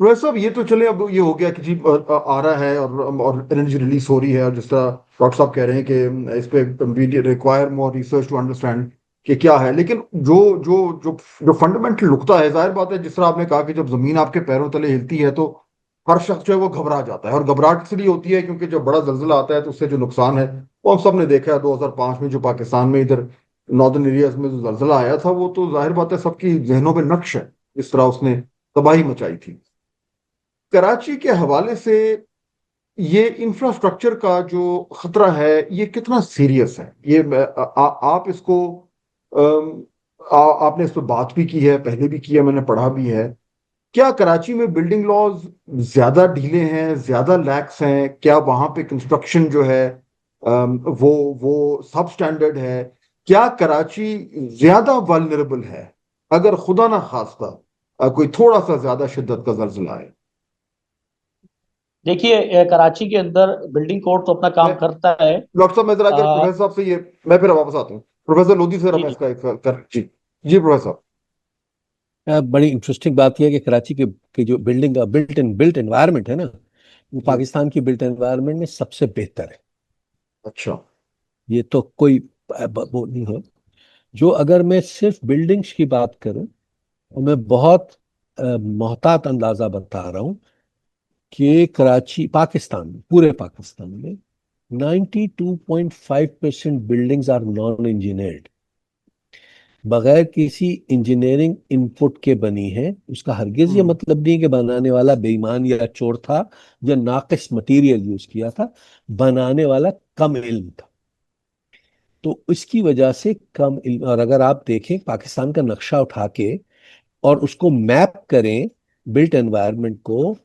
प्रोफेसर साहब, ये तो चले, अब ये हो गया कि जी आ रहा है और एनर्जी रिलीज हो रही है, और जिस तरह डॉक्टर साहब कह रहे हैं कि इस पे we require more research to understand कि क्या है। लेकिन जो जो जो जो फंडामेंटल नुकता है, जाहिर बात है, जिस तरह आपने कहा कि जब जमीन आपके पैरों तले हिलती है तो हर शख्स जो है वो घबरा जाता है, और घबराहट इसलिए होती है क्योंकि जब बड़ा जल्जला आता है तो उससे जो नुकसान है वो हम सब ने देखा है। 2005 में जो पाकिस्तान में इधर नॉर्दर्न एरियाज में जो जल्जला आया था, वो तो जाहिर बात है सबकी जहनों में नक्श है, इस तरह उसने तबाही मचाई थी। कराची के हवाले से ये इंफ्रास्ट्रक्चर का जो खतरा है, ये कितना सीरियस है? ये आप इसको आपने इस पर बात भी की है, पहले भी की है, मैंने पढ़ा भी है। क्या कराची में बिल्डिंग लॉज ज्यादा ढीले हैं, ज्यादा लैक्स हैं? क्या वहां पे कंस्ट्रक्शन जो है वो सब स्टैंडर्ड है? क्या कराची ज्यादा वल्नरेबल है अगर खुदा ना खास्ता कोई थोड़ा सा ज्यादा शिद्दत का जल्जला है? देखिए, कराची के अंदर बिल्डिंग कोड तो अपना मैं काम करता है। डॉक्टर साहब, मैं जरा अगर अ, प्रोफेसर साहब से ये, मैं फिर वापस आता हूँ प्रोफेसर लोधी से, जरा जी मैं जी। इसका एक सवाल कर जी। जी प्रोफेसर साहब। बड़ी इंटरेस्टिंग बात यह है कि कराची के जो बिल्डिंग का बिल्ट एनवायरनमेंट है ना, वो जी। पाकिस्तान की बिल्ट एनवायरनमेंट में सबसे बेहतर है। अच्छा। ये तो कोई वो नहीं है। जो अगर मैं सिर्फ बिल्डिंग्स की बात करूं, और मैं बहुत मोहतात अंदाजा बता रहा हूं कि कराची पाकिस्तान में, पूरे पाकिस्तान में 92.5% बिल्डिंग्स आर नॉन इंजीनियर्ड, बगैर किसी इंजीनियरिंग इनपुट के बनी है। उसका हरगिज ये हम्म, मतलब नहीं कि बनाने वाला बेईमान या चोर था या नाकिस मटेरियल यूज किया था, बनाने वाला कम इल्म था। तो इसकी वजह से कम इल्म। और अगर आप देखें पाकिस्तान का नक्शा उठा के और उसको मैप करें बिल्ट एनवायरनमेंट को,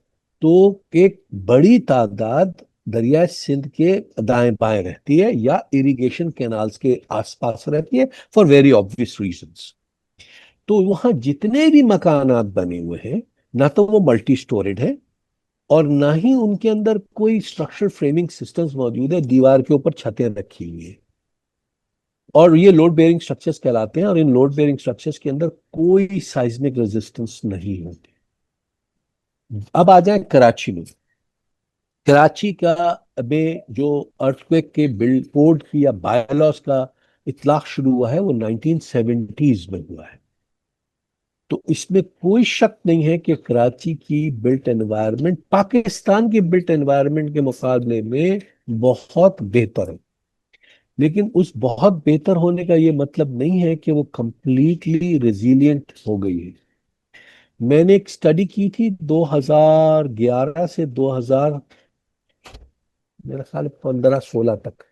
तो एक बड़ी तादाद दरिया सिंध के दाएं बाएं रहती है या इरिगेशन कैनाल्स के आसपास रहती है, फॉर वेरी ऑब्वियस रीजंस। तो वहां जितने भी मकानात बने हुए हैं, ना तो वो मल्टी स्टोरेड है, और ना ही उनके अंदर कोई स्ट्रक्चरल फ्रेमिंग सिस्टम्स मौजूद है, दीवार के ऊपर छतें रखी हुई है। और ये लोड बेयरिंग स्ट्रक्चर्स कहलाते हैं, और इन लोड बेयरिंग स्ट्रक्चर्स के अंदर कोई साइज्मिक रेजिस्टेंस नहीं होती। अब आ जाए कराची में। कराची का में जो अर्थक्वेक के बिल्ड कोड की या बायलॉज का इतलाक शुरू हुआ है, वो 1970s में हुआ है। तो इसमें कोई शक नहीं है कि कराची की बिल्ट एनवायरनमेंट पाकिस्तान की बिल्ट एनवायरनमेंट के मुकाबले में बहुत बेहतर है। लेकिन उस बहुत बेहतर होने का ये मतलब नहीं है कि वो कंप्लीटली रेजिलियंट हो गई है। मैंने एक स्टडी की थी 2011 से 2000, मेरा ख्याल 15-16 तक,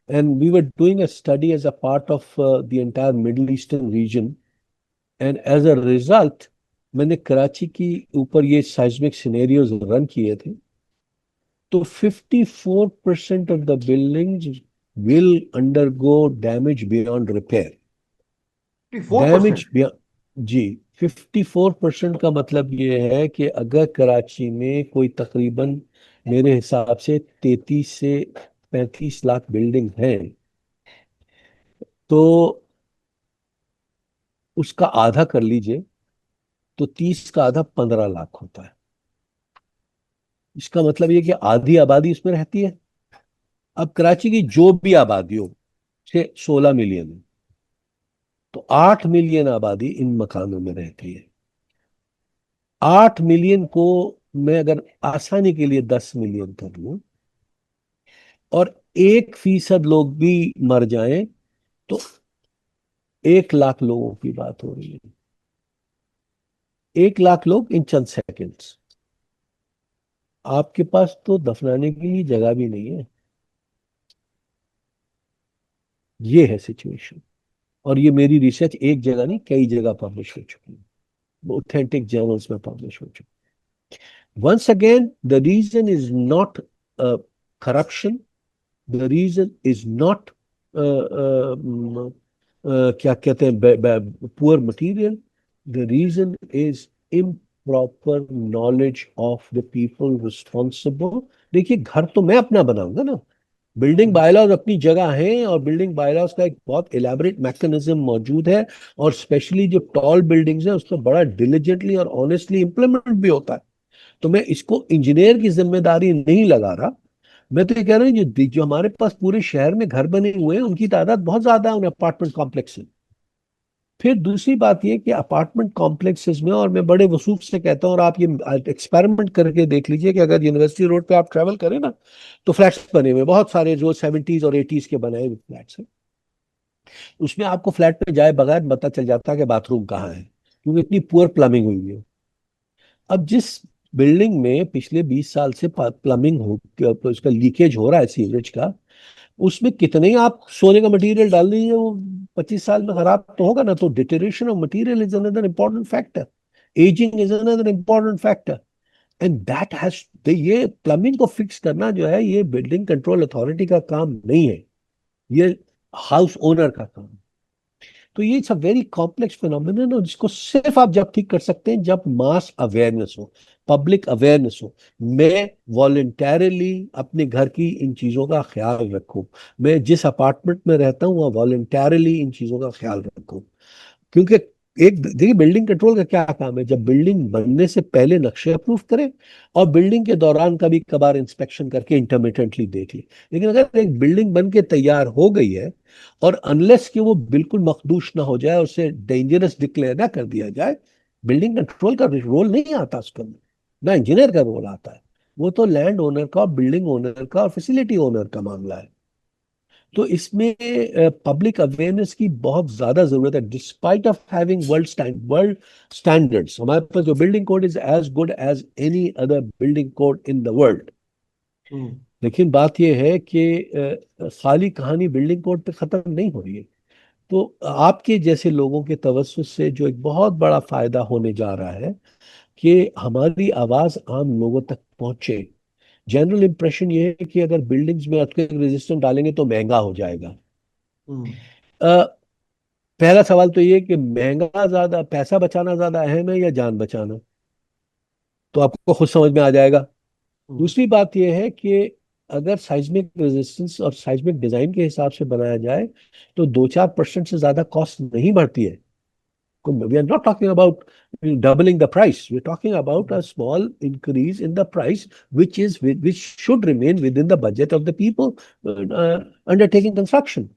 and we were doing a study as a part of the entire Middle Eastern region, and as a result मैंने कराची की ऊपर ये seismic scenarios रन किए थे। तो 54% of the buildings will undergo damage beyond repair। 54%? Damage जी, 54% का मतलब ये है कि अगर कराची में कोई तकरीबन मेरे हिसाब से 33 से 35 लाख बिल्डिंग है, तो उसका आधा कर लीजिए, तो 30 का आधा 15 लाख होता है। इसका मतलब ये कि आधी आबादी उसमें रहती है। अब कराची की जो भी आबादी हो, से 16 मिलियन है, तो 8 मिलियन आबादी इन मकानों में रहती है। 8 मिलियन को मैं अगर आसानी के लिए 10 मिलियन कर लूं और 1% लोग भी मर जाएं, तो 1 लाख लोगों की बात हो रही है। 1 लाख लोग इन चंद सेकंड्स। आपके पास तो दफनाने के लिए जगह भी नहीं है। ये है सिचुएशन। और ये मेरी रिसर्च एक जगह नहीं, कई जगह पब्लिश हो चुकी है, ऑथेंटिक जर्नल्स में पब्लिश हो चुकी है। Once again the reason is not corruption, the reason is not क्या कहते हैं, poor material. The reason is improper knowledge of the people responsible. देखिए, घर तो मैं अपना बनाऊंगा ना। बिल्डिंग बायलॉज अपनी जगह है, और बिल्डिंग बायलॉज का एक बहुत इलेबोरेट मैकेनिज्म मौजूद है, और स्पेशली जो टॉल बिल्डिंग्स है उसमें बड़ा डिलिजेंटली और ऑनेस्टली इंप्लीमेंट भी होता है। तो मैं इसको इंजीनियर की जिम्मेदारी नहीं लगा रहा। मैं तो ये कह रहा हूँ, जो हमारे पास पूरे शहर में घर बने हुए हैं उनकी तादाद बहुत ज्यादा है उन अपार्टमेंट कॉम्प्लेक्स में। फिर दूसरी बात ये कि अपार्टमेंट कॉम्प्लेक्सेस में, और मैं बड़े वसूख से कहता हूँ, और आप ये एक्सपेरिमेंट करके देख लीजिए कि अगर यूनिवर्सिटी रोड पे आप ट्रेवल करें ना, तो फ्लैट्स बने हुए बहुत सारे, जो 70s और 80s के बनाए हुए फ्लैट्स हैं। उसमें आपको फ्लैट पे जाए बगैर पता चल जाता है कि बाथरूम कहाँ है, क्योंकि इतनी पुअर प्लम्बिंग हुई है। अब जिस बिल्डिंग में पिछले 20 साल से प्लम्बिंग हो, उसका लीकेज हो रहा है सीवरेज का, उसमें कितने ही आप सोने का मटेरियल डाल दीजिए, वो 25 साल में खराब तो होगा ना। तो डिटेरेशन of material is another important factor, ageing is another important factor, and that has, ये प्लम्बिंग को फिक्स करना जो है, ये बिल्डिंग कंट्रोल अथॉरिटी का काम नहीं है, ये हाउस ओनर का काम है। तो ये it's a very complex phenomenon, और जिसको सिर्फ आप जब ठीक कर सकते हैं जब मास अवेयरनेस हो, पब्लिक अवेयरनेस हो। मैं वॉलेंटरली अपने घर की इन चीजों का ख्याल रखूं, मैं जिस अपार्टमेंट में रहता हूँ वहाँ वॉलेंटरली इन चीजों का ख्याल रखूं। क्योंकि एक देखिए, बिल्डिंग कंट्रोल का क्या काम है, जब बिल्डिंग बनने से पहले नक्शे अप्रूव करें, और बिल्डिंग के दौरान कभी कभार इंस्पेक्शन करके इंटरमिटेंटली देख ले। लेकिन अगर एक बिल्डिंग बन के तैयार हो गई है, और अनलेस कि वो बिल्कुल मखदूश ना हो जाए, उसे डेंजरस डिक्लेयर ना कर दिया जाए, बिल्डिंग कंट्रोल का रोल नहीं आता उसके अंदर, ना इंजीनियर का रोल आता है। वो तो लैंड ओनर का, बिल्डिंग ओनर का और फैसिलिटी ओनर का मामला है। तो इसमें पब्लिक अवेयरनेस की बहुत ज्यादा जरूरत है। Despite of having world standards, हमारे पास जो building code is as good as any other building code in the world. लेकिन बात यह है कि खाली कहानी बिल्डिंग कोड पे खत्म नहीं हो रही है। तो आपके जैसे लोगों के तवज्जुह से जो एक बहुत बड़ा फायदा होने जा रहा है कि हमारी आवाज आम लोगों तक पहुंचे। जनरल इंप्रेशन ये है कि अगर बिल्डिंग्स में अर्थक्वेक रेजिस्टेंट डालेंगे तो महंगा हो जाएगा। अ, पहला सवाल तो ये कि महंगा ज्यादा, पैसा बचाना ज्यादा अहम है या जान बचाना, तो आपको खुद समझ में आ जाएगा। दूसरी बात यह है कि अगर साइज्मिक रेजिस्टेंस और साइज्मिक डिजाइन के हिसाब से बनाया जाए, तो 2-4% से ज्यादा कॉस्ट नहीं बढ़ती है। We are not talking about doubling the price. We're talking about a small increase in the price, which should remain within the budget of the people undertaking construction.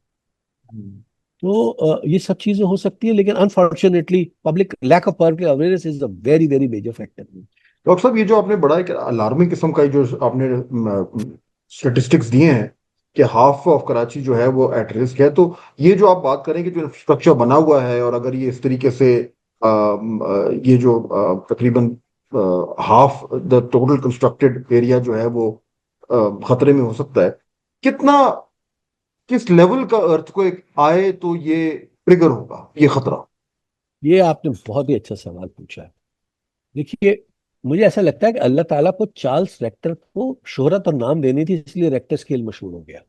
तो ये सब चीजें हो सकती है, लेकिन unfortunately public lack of public awareness is a very very major factor. Doctor साहब, ये जो आपने बड़ा एक अलार्मिंग किस्म का जो आपने स्टेटिस्टिक्स दिए हैं कि हाफ ऑफ कराची जो है वो एट रिस्क है, तो ये जो आप बात करें कि जो इंफ्रास्ट्रक्चर बना हुआ है, और अगर ये इस तरीके से ये जो तकरीबन half the total constructed area जो है वो खतरे में हो सकता है। कितना, किस लेवल का अर्थक्वेक आए तो ये ट्रिगर होगा ये खतरा? ये आपने बहुत ही अच्छा सवाल पूछा है। देखिए, मुझे ऐसा लगता है कि अल्लाह ताला को चार्ल्स रेक्टर को शोहरत और नाम देनी थी, इसलिए रेक्टर स्केल मशहूर हो गया।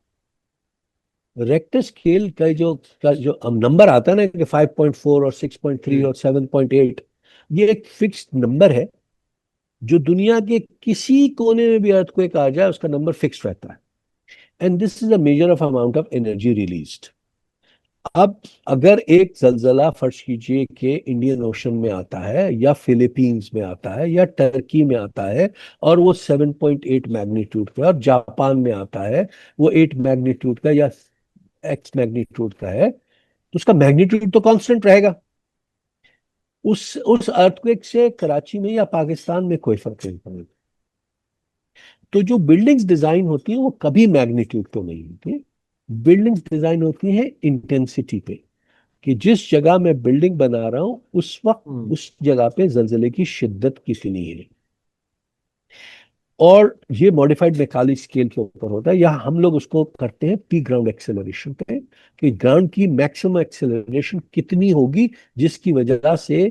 रेक्टर स्केल का जो नंबर आता है ना कि 5.4 और 6.3 और 7.8, ये एक फिक्स्ड नंबर है जो दुनिया के किसी कोने में भी अर्थक्वेक आ जाए उसका नंबर फिक्स्ड रहता है। And this is a measure of amount of energy released. अब अगर एक जलजला फर्ज कीजिए कि इंडियन ओशन में आता है या फिलीपींस में आता है या टर्की में आता है और वो 7.8 मैग्नीट्यूड का, और जापान में आता है वो 8 मैग्नीट्यूड का या एक्स मैग्नीट्यूड का है, तो उसका मैग्नीट्यूड तो कांस्टेंट रहेगा। उस अर्थक्वेक से कराची में या पाकिस्तान में कोई फर्क नहीं पड़ेगा। तो जो बिल्डिंग्स डिजाइन होती हैं वो कभी मैग्नीट्यूड पे नहीं होती। बिल्डिंग्स डिजाइन होती हैं इंटेंसिटी पे, कि जिस जगह मैं बिल्डिंग बना रहा हूं उस वक्त उस जगह पे जलजले की शिद्दत कितनी है। और ये मॉडिफाइड मैकाले स्केल के ऊपर होता है। यहाँ हम लोग उसको करते हैं पी ग्राउंड एक्सेलरेशन पे, कि ग्राउंड की मैक्सिमम एक्सेलरेशन कितनी होगी जिसकी वजह से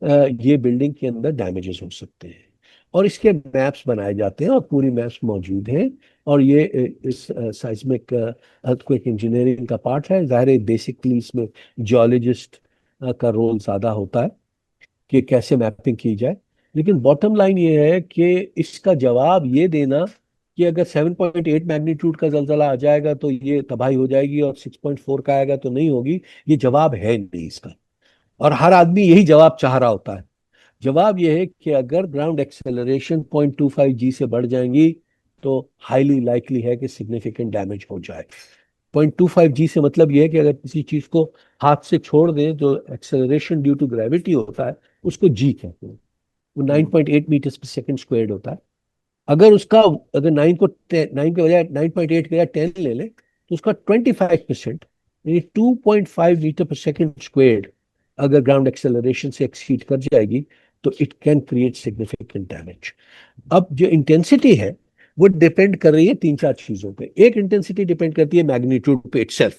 ये बिल्डिंग के अंदर डैमेजेस हो सकते हैं। और इसके मैप्स बनाए जाते हैं और पूरी मैप्स मौजूद हैं। और ये इस साइस्मिक अर्थक्वेक इंजीनियरिंग का पार्ट है। ज़ाहिर है बेसिकली इसमें जियोलॉजिस्ट का रोल ज़्यादा होता है कि कैसे मैपिंग की जाए। लेकिन बॉटम लाइन ये है कि इसका जवाब ये देना कि अगर 7.8 मैग्नीट्यूड का जलजला आ जाएगा तो ये तबाही हो जाएगी और 6.4 का आएगा तो नहीं होगी, ये जवाब है नहीं इसका। और हर आदमी यही जवाब चाह रहा होता है। जवाब यह है कि अगर ग्राउंड एक्सेलरेशन 0.25 जी से बढ़ जाएंगी तो हाईली लाइकली है कि सिग्निफिकेंट डैमेज हो जाए। 0.25 जी से मतलब यह है कि अगर किसी चीज को हाथ से छोड़ दें तो एक्सेलरेशन ड्यू टू ग्रेविटी होता है, उसको जी कहते हैं। वो 9.8 मीटर्स पर सेकंड स्क्वायर्ड होता है। अगर उसका, अगर 9 के बजाय 9.8 के बजाय 10 ले ले तो उसका 25% यानी 2.5 मीटर पर सेकंड स्क्वायर्ड अगर ग्राउंड एक्सेलरेशन से एक्सीड कर जाएगी तो it can create significant damage. अब जो इंटेंसिटी है वो डिपेंड कर रही है तीन चार चीजों पे। एक, इंटेंसिटी डिपेंड करती है मैग्नीट्यूड पे इटसेल्फ,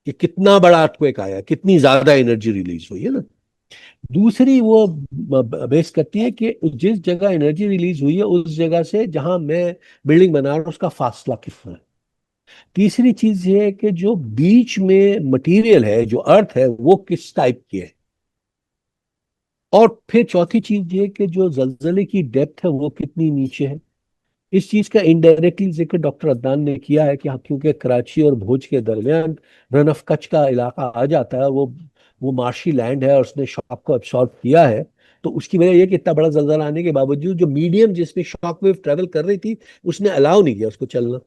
कि कितना बड़ा अर्थक्वेक आया, कितनी ज्यादा एनर्जी रिलीज हुई है ना। दूसरी वो बेस करती है कि जिस जगह एनर्जी रिलीज हुई है उस जगह से जहां मैं बिल्डिंग बना रहा हूं उसका फासला कितना है। तीसरी चीज ये है कि जो बीच में मटेरियल है, जो अर्थ है, वो किस टाइप की है। और फिर चौथी चीज ये कि जो जलजले की डेप्थ है वो कितनी नीचे है। इस चीज का इनडायरेक्टली जिक्र डॉक्टर अदनान ने किया है कि हाँ, क्योंकि कराची और भुज के दरमियान रन ऑफ कच्छ का इलाका आ जाता है, वो मार्शी लैंड है और उसने शॉक को एब्सॉर्ब किया है। तो उसकी वजह यह कि इतना बड़ा जलजला आने के बावजूद जो मीडियम जिसमें शॉक वेव ट्रेवल कर रही थी उसने अलाउ नहीं किया उसको चलना।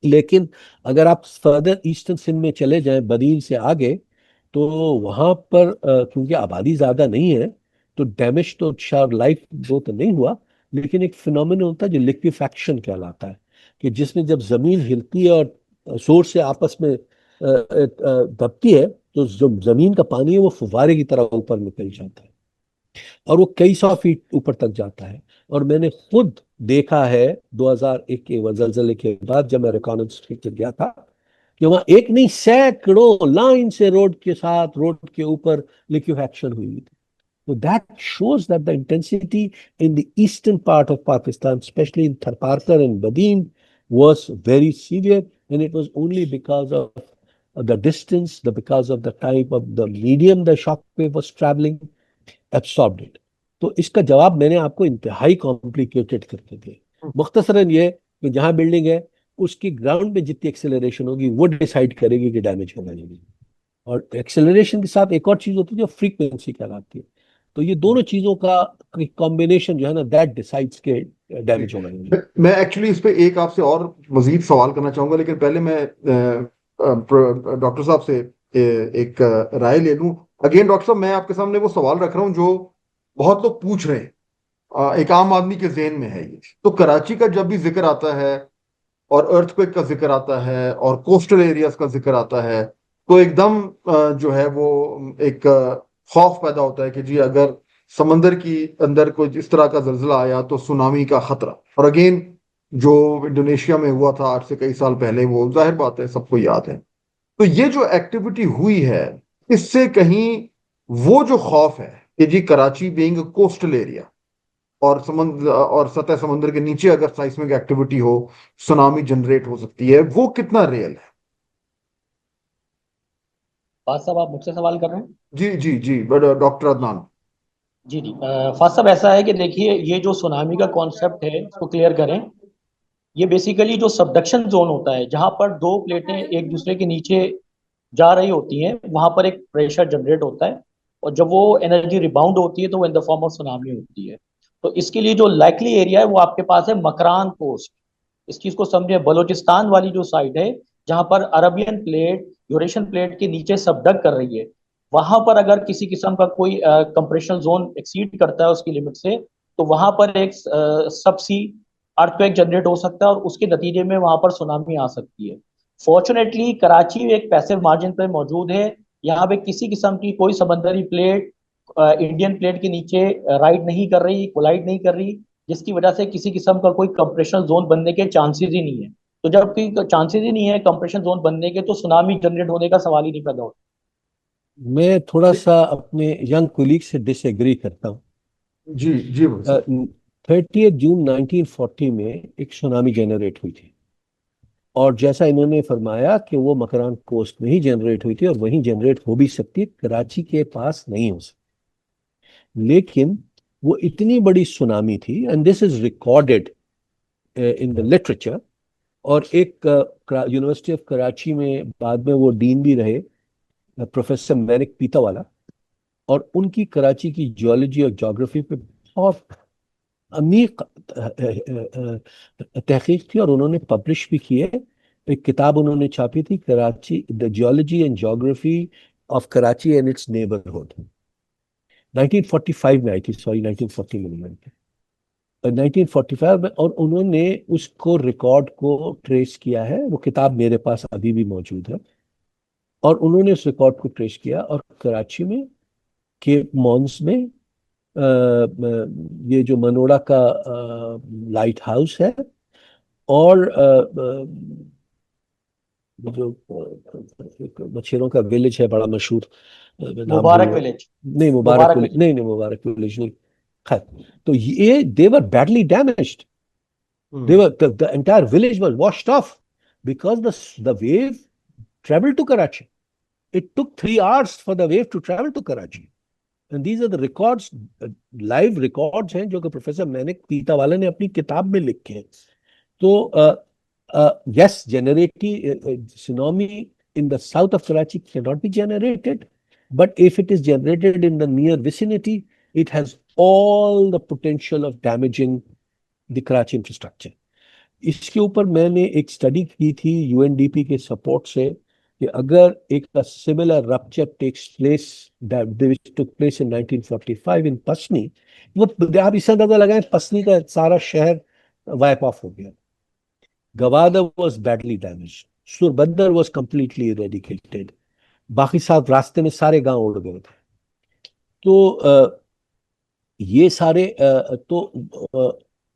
लेकिन अगर आप फर्दर ईस्टर्न सिंध में चले जाएं बदीन से आगे, तो वहां पर क्योंकि आबादी ज्यादा नहीं है तो डैमेज तो शायद लाइफ वो तो नहीं हुआ। लेकिन एक फिनोमेनन होता है जो लिक्विफैक्शन कहलाता है, कि जिसमें जब जमीन हिलती है और सोर्स से आपस में दबती है तो जो जमीन का पानी है वो फुव्वारे की तरह ऊपर निकल जाता है और वो कई सौ फीट ऊपर तक जाता है। और मैंने खुद देखा है 2001 के जलजले के बाद जब मैं रिकॉनेस्ट्रेट गया था कि वहां एक नहीं सैकड़ों लाइन से रोड के साथ, रोड के ऊपर लिक्विफैक्शन हुई थी। So that shows that the intensity in the eastern part of Pakistan, especially in Tharparkar and Badin, was very severe, and it was only because of the distance, because of the type of the medium the shock wave was traveling, absorbed it. तो इसका जवाब मैंने आपको इंतहाई complicated करके दिया। मुख्तसरन ये कि जहां बिल्डिंग है उसकी ग्राउंड में जितनी एक्सेलरेशन होगी वो डिसाइड करेगी कि डैमेज होगा या नहीं। और एक्सेलरेशन के साथ एक और चीज होती है जो फ्रीक्वेंसी कहलाती है। तो ये दोनों चीजों का कॉम्बिनेशन जो है ना, दैट डिसाइड्स के डैमेज होगा या नहीं। मैं एक्चुअली इस पे एक आपसे और मजीद सवाल करना चाहूंगा, लेकिन पहले मैं डॉक्टर साहब से एक राय ले लूं। अगेन डॉक्टर साहब, मैं आपके सामने वो सवाल रख रहा हूं जो बहुत लोग पूछ रहे हैं, एक आम आदमी के जहन में है ये। तो कराची का जब भी जिक्र आता है और अर्थक्वेक का जिक्र आता है और कोस्टल एरियाज का जिक्र आता है तो एकदम जो है वो एक खौफ पैदा होता है कि जी अगर समंदर की अंदर कोई इस तरह का जल्जला आया तो सुनामी का खतरा। और अगेन जो इंडोनेशिया में हुआ था आज से कई साल पहले, वो जाहिर बात है सबको याद है। तो ये जो एक्टिविटी हुई है, इससे कहीं वो जो खौफ है कि जी कराची बीइंग कोस्टल एरिया और समुद्र और सतह समुद्र के नीचे अगर साइस्मिक एक्टिविटी हो, सुनामी जनरेट हो सकती है, वो कितना रियल है? फाज साहब, आप मुझसे सवाल कर रहे हैं? जी जी जी, बट डॉक्टर अदनान। जी जी, फाज साहब, ऐसा है कि देखिए, ये जो सुनामी का कॉन्सेप्ट है इसको क्लियर करें। ये बेसिकली जो सबडक्शन जोन होता है, जहां पर दो प्लेटें एक दूसरे के नीचे जा रही होती हैं, वहां पर एक प्रेशर जनरेट होता है। और जब वो एनर्जी रिबाउंड होती है तो वो in the form of tsunami होती है। तो इसके लिए जो लाइकली एरिया है वो आपके पास है मकरान कोस्ट। इस चीज को समझे, बलूचिस्तान वाली जो साइड है, जहां पर अरबियन प्लेट यूरेशियन प्लेट के नीचे सबडक कर रही है, वहां पर अगर किसी किस्म का कोई कंप्रेशन जोन एक्सीड करता है उसकी लिमिट से, तो वहां पर एक सबसी अर्थक्वेक जनरेट हो सकता है और उसके नतीजे में वहां पर सुनामी आ सकती है। फॉर्चुनेटली कराची एक पैसिव मार्जिन पर मौजूद है। यहाँ पे किसी किस्म की कोई समंदरी प्लेट इंडियन प्लेट के नीचे राइड नहीं कर रही, कोलाइड नहीं कर रही, जिसकी वजह से किसी किस्म का कोई कंप्रेशन जोन बनने के चांसेस ही नहीं है। तो जबकि चांसेस ही नहीं है कंप्रेशन जोन बनने के, तो सुनामी जनरेट होने का सवाल ही नहीं पैदा होता। मैं थोड़ा सा अपने यंग कुलीग से डिसएग्री करता हूँ। जी जी भाई साहब। 30 जून 1940 में एक सुनामी जनरेट हुई थी, और जैसा इन्होंने फरमाया कि वो मकरान कोस्ट में ही जनरेट हुई थी और वहीं जनरेट हो भी सकती है, कराची के पास नहीं हो सकती। लेकिन वो इतनी बड़ी सुनामी थी, and this is recorded in the literature. और एक यूनिवर्सिटी ऑफ कराची में बाद में वो डीन भी रहे, प्रोफेसर मैनिक पीतावाला, और उनकी कराची की जियोलॉजी और ज्योग्राफी पे बहुत अमीक तहकीक थी, और उन्होंने पब्लिश भी की है। एक किताब उन्होंने छापी थी, Karachi the geology and geography of Karachi and it's neighbourhood. 1945 में आई थी, सॉरी 1940 में नहीं आई थी, 1945 में। और उन्होंने उसको रिकॉर्ड को ट्रेस किया है, वो किताब मेरे पास अभी भी मौजूद है। और उन्होंने उस रिकॉर्ड को ट्रेस किया, और कराची में केप मॉन्स में ये जो मनोड़ा का लाइट हाउस है, और जो एक मछेरों का विलेज है बड़ा मशहूर, मैं नाम भूल मुबारक रहा हूँ। विलेज। नहीं, मुबारक मुबारक विलेज विलेज। नहीं, नहीं मुबारक विलेज नहीं। खैर, तो ये they were badly damaged. They hmm were the entire village was washed off because the wave traveled to Karachi. It took 3 hours for the wave to travel to Karachi. And these are the records, live records हैं, जो कि professor manic पीतावाला ने अपनी किताब में लिखे हैं। तो yes, tsunami in the south of Karachi cannot be generated, but if it is generated in the near vicinity, it has all the potential of damaging the Karachi infrastructure. इसके ऊपर मैंने एक स्टडी की थी यूएनडीपी के support से, कि अगर एक similar rupture takes place which took place in 1945 in Pasni, वो आप इससे अंदाजा लगाएं, पसनी का सारा शहर वाइप ऑफ हो गया। Gwadar was badly damaged, Surbandar was completely eradicated, बाकी साथ रास्ते में सारे गांव उड़ गए थे। तो ये सारे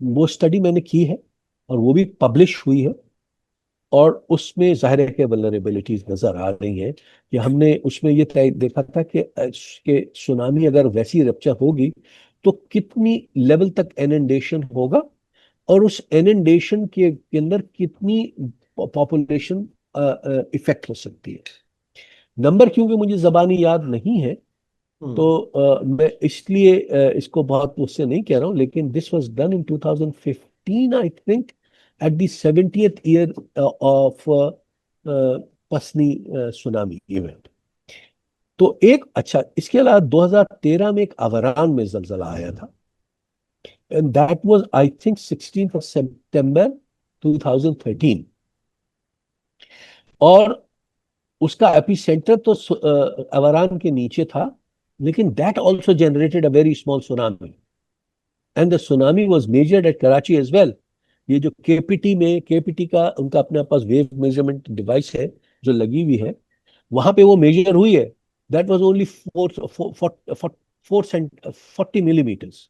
वो स्टडी मैंने की है, और वो भी पब्लिश हुई है। और उसमें जाहिर है कि वल्नरेबिलिटीज नजर आ रही हैं, कि हमने उसमें ये तय देखा था कि सुनामी अगर वैसी रप्चर होगी तो कितनी लेवल तक इनंडेशन होगा, और उस इनंडेशन के अंदर कितनी पॉपुलेशन इफेक्ट हो सकती है। नंबर क्योंकि मुझे जबानी याद नहीं है, तो हम्म मैं इसलिए इसको बहुत उससे नहीं कह रहा हूँ, लेकिन this was done in 2015 I think, at the 70th year of Pasni tsunami event. तो एक अच्छा, इसके अलावा 2013 में एक अवरान में जलजला आया था, and that was I think 16 सितंबर 2013। और उसका एपिसेंटर तो अवरान के नीचे था, लेकिन that also generated a very small tsunami, and the tsunami was measured at Karachi as well. ये जो केपीटी का उनका अपने पास वेव मेजरमेंट डिवाइस है जो लगी हुई है, वहां पे वो मेजर हुई है। That was only 40 millimetres.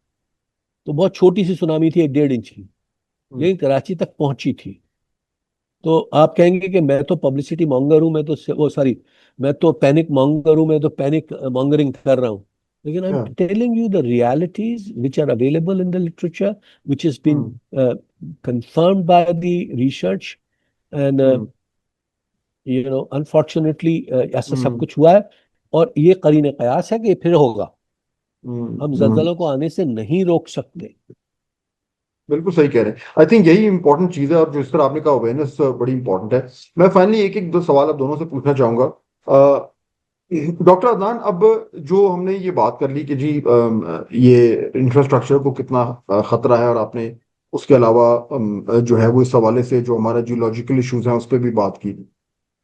तो बहुत छोटी सी सुनामी थी, 1.5 इंच की, लेकिन कराची तक पहुंची थी। तो आप कहेंगे कि मैं तो पब्लिसिटी मॉन्गर हूं, मैं तो वो सॉरी, मैं तो पैनिक मॉन्गर हूं, मैं तो पैनिक मॉन्गरिंग कर रहा हूं। लेकिन I am Yeah. Telling you the realities which are available in the literature, which is been hmm. confirmed by the research, and hmm. Unfortunately ऐसा सब हम्म। कुछ हुआ है। और ये करीने कयास है कि ये फिर होगा। हम हम्म। जल्जलों को आने से नहीं रोक सकते। बिल्कुल सही कह रहे हैं। आई थिंक यही इंपॉर्टेंट चीज है, और जो इस तरह आपने कहा अवेयरनेस बड़ी इंपॉर्टेंट है। मैं फाइनली एक एक दो सवाल आप दोनों से पूछना चाहूंगा। डॉक्टर अदनान, अब जो हमने ये बात कर ली कि जी ये इंफ्रास्ट्रक्चर को कितना खतरा है, और आपने उसके अलावा जो है वो इस हवाले से जो हमारा जियोलॉजिकल इश्यूज हैं उस पर भी बात की।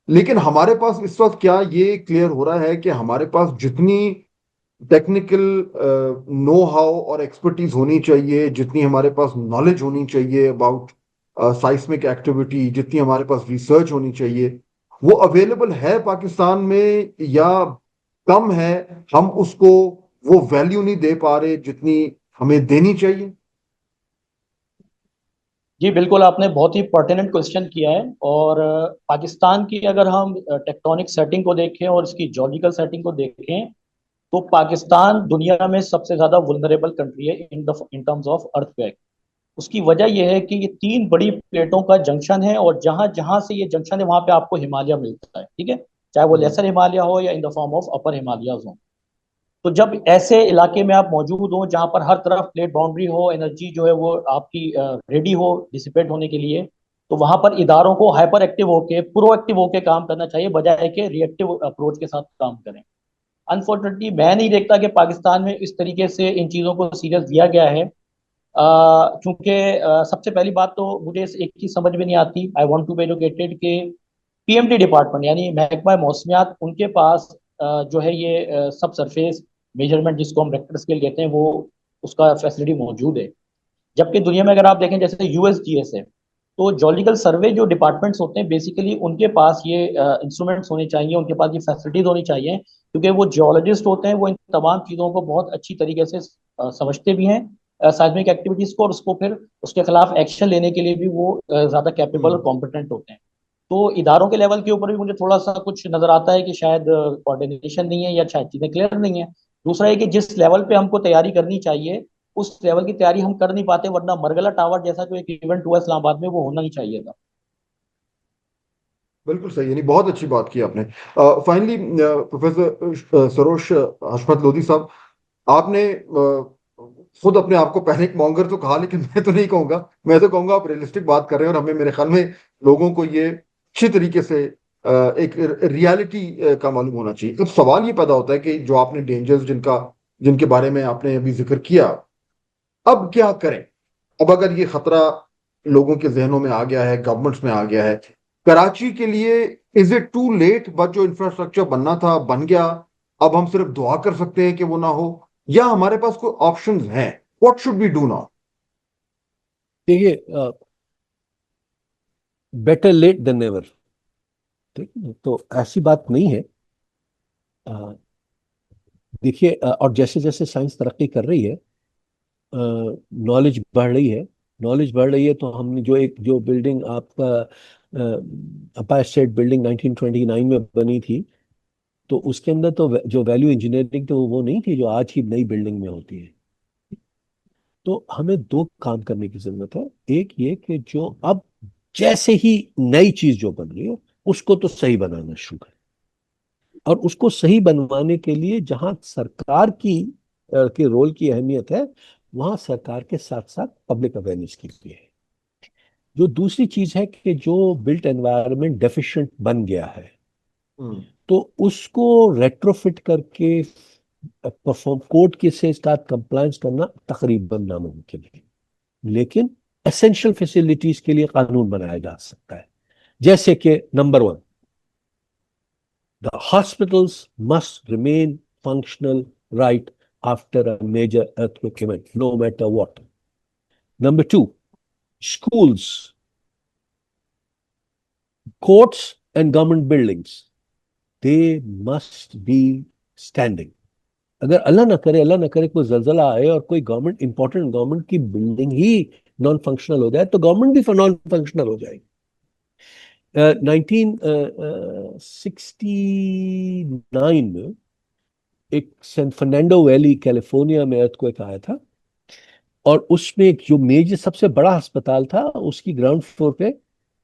लेकिन हमारे पास इस वक्त क्या ये क्लियर हो रहा है कि हमारे पास जितनी टेक्निकल नो हाउ और एक्सपर्टीज होनी चाहिए, जितनी हमारे पास नॉलेज होनी चाहिए अबाउट साइस्मिक एक्टिविटी, जितनी हमारे पास रिसर्च होनी चाहिए, वो अवेलेबल है पाकिस्तान में या कम है? हम उसको वो वैल्यू नहीं दे पा रहे जितनी हमें देनी चाहिए। जी बिल्कुल, आपने बहुत ही पर्टिनेंट क्वेश्चन किया है। और पाकिस्तान की अगर हम टेक्टोनिक सेटिंग को देखें और इसकी जॉग्राफिकल सेटिंग को देखें, तो पाकिस्तान दुनिया में सबसे ज्यादा वुल्नरेबल कंट्री है इन टर्म्स ऑफ अर्थक्वेक। उसकी वजह यह है कि ये तीन बड़ी प्लेटों का जंक्शन है, और जहां जहां से ये जंक्शन है वहां पे आपको हिमालय मिलता है, ठीक है, चाहे वो हम्म। लेसर हिमालय हो या in the form of upper Himalayas हो। तो जब ऐसे इलाके में आप मौजूद हो जहां पर हर तरफ प्लेट बाउंड्री हो, एनर्जी जो है वो आपकी रेडी हो डिसिपेट होने के लिए, तो वहां पर इदारों को हाइपर एक्टिव होके प्रोएक्टिव होके काम करना चाहिए, बजाय के रिएक्टिव अप्रोच के साथ काम करें। अनफॉर्चुनेटली मैं नहीं देखता कि पाकिस्तान में इस तरीके से इन चीज़ों को सीरियस दिया गया है। क्योंकि सबसे पहली बात तो मुझे एक चीज़ समझ में नहीं आती, I want to be educated, के पीएमडी डिपार्टमेंट यानी महकमा मौसमियात, उनके पास जो है ये सब सरफेस मेजरमेंट जिसको हम रेक्टर स्केल कहते हैं, वो उसका फैसिलिटी मौजूद है। जबकि दुनिया में अगर आप देखें जैसे यूएसजीएस है, तो जॉलजिकल सर्वे जो डिपार्टमेंट्स होते हैं बेसिकली उनके पास ये इंस्ट्रूमेंट्स होने चाहिए, उनके पास ये फैसिलिटीज होनी चाहिए, क्योंकि वो जियोलॉजिस्ट होते हैं, वो इन तमाम चीज़ों को बहुत अच्छी तरीके से समझते भी हैं, साइस्मिक एक्टिविटीज को, और उसको फिर उसके खिलाफ एक्शन लेने के लिए भी वो ज़्यादा कैपेबल और हम्म। कॉम्पिटेंट होते हैं। तो इदारों के लेवल के ऊपर भी मुझे थोड़ा सा कुछ नजर आता है कि शायद कोऑर्डिनेशन नहीं है या शायद चीज़ें क्लियर नहीं है। दूसरा है कि जिस लेवल पे हमको तैयारी करनी चाहिए उस लेवल की तैयारी हम कर नहीं पाते, वरना मरगला टावर जैसा जो एक इवेंट हुआ इस्लामाबाद में वो होना ही चाहिए था। बिल्कुल सही, यानी बहुत अच्छी बात की आपने। फाइनली प्रोफेसर सरोश हशमत लोधी साहब, आपने खुद अपने आप को पैनिक मॉन्गर तो कहा, लेकिन मैं तो नहीं कहूंगा। मैं तो कहूंगा आप रियलिस्टिक बात कर रहे हैं, और हमें मेरे ख्याल में लोगों को ये अच्छी तरीके से एक रियलिटी का मालूम होना चाहिए। तो सवाल ये पैदा होता है कि जो आपने डेंजर्स जिनके बारे में आपने अभी जिक्र किया, अब क्या करें? अब अगर ये खतरा लोगों के जहनों में आ गया है, गवर्नमेंट्स में आ गया है, कराची के लिए is it too late? But जो इंफ्रास्ट्रक्चर बनना था बन गया, अब हम सिर्फ दुआ कर सकते हैं कि वो ना हो, या हमारे पास कोई ऑप्शंस हैं? What should be do now? देखिए, बेटर लेट देन नेवर। ठीक है, तो ऐसी बात नहीं है। अ, देखिए, और जैसे जैसे साइंस तरक्की कर रही है, नॉलेज बढ़ रही है, नॉलेज बढ़ रही है, तो हमने जो बिल्डिंग आपका अपायर स्टेट बिल्डिंग 1929 में बनी थी, तो उसके अंदर तो जो वैल्यू इंजीनियरिंग थी वो नहीं थी जो आज की नई बिल्डिंग में होती है। तो हमें दो काम करने की जरूरत है। एक ये कि जो अब जैसे ही नई चीज जो बन रही है उसको तो सही बनाना शुरू करें, और उसको सही बनवाने के लिए जहां सरकार के रोल की अहमियत है, वहां सरकार के साथ साथ पब्लिक अवेयरनेस की भी है। जो दूसरी चीज है कि जो बिल्ट एनवायरनमेंट डेफिशिएंट बन गया है, हम्म। तो उसको रेट्रोफिट करके परफॉर्म कोड के से साथ कंप्लायंस करना तकरीबन नामुमकिन है। लेकिन एसेंशियल फैसिलिटीज के लिए कानून बनाया जा सकता है। जैसे कि number 1, the hospitals must remain functional right after a major earthquake event, no matter what. Number 2, schools, courts and government buildings, they must be standing. अगर अल्लाह ना करे कोई जलजला आए और कोई गवर्नमेंट इंपॉर्टेंट गवर्नमेंट की बिल्डिंग ही नॉन फंक्शनल हो जाए तो गवर्नमेंट भी नॉन फंक्शनल हो जाएगी। 1969 में एक सैन फर्नांडो वैली कैलिफोर्निया में अर्थक्वेक आया था और उसमें एक जो मेजर सबसे बड़ा अस्पताल था उसकी ग्राउंड फ्लोर पे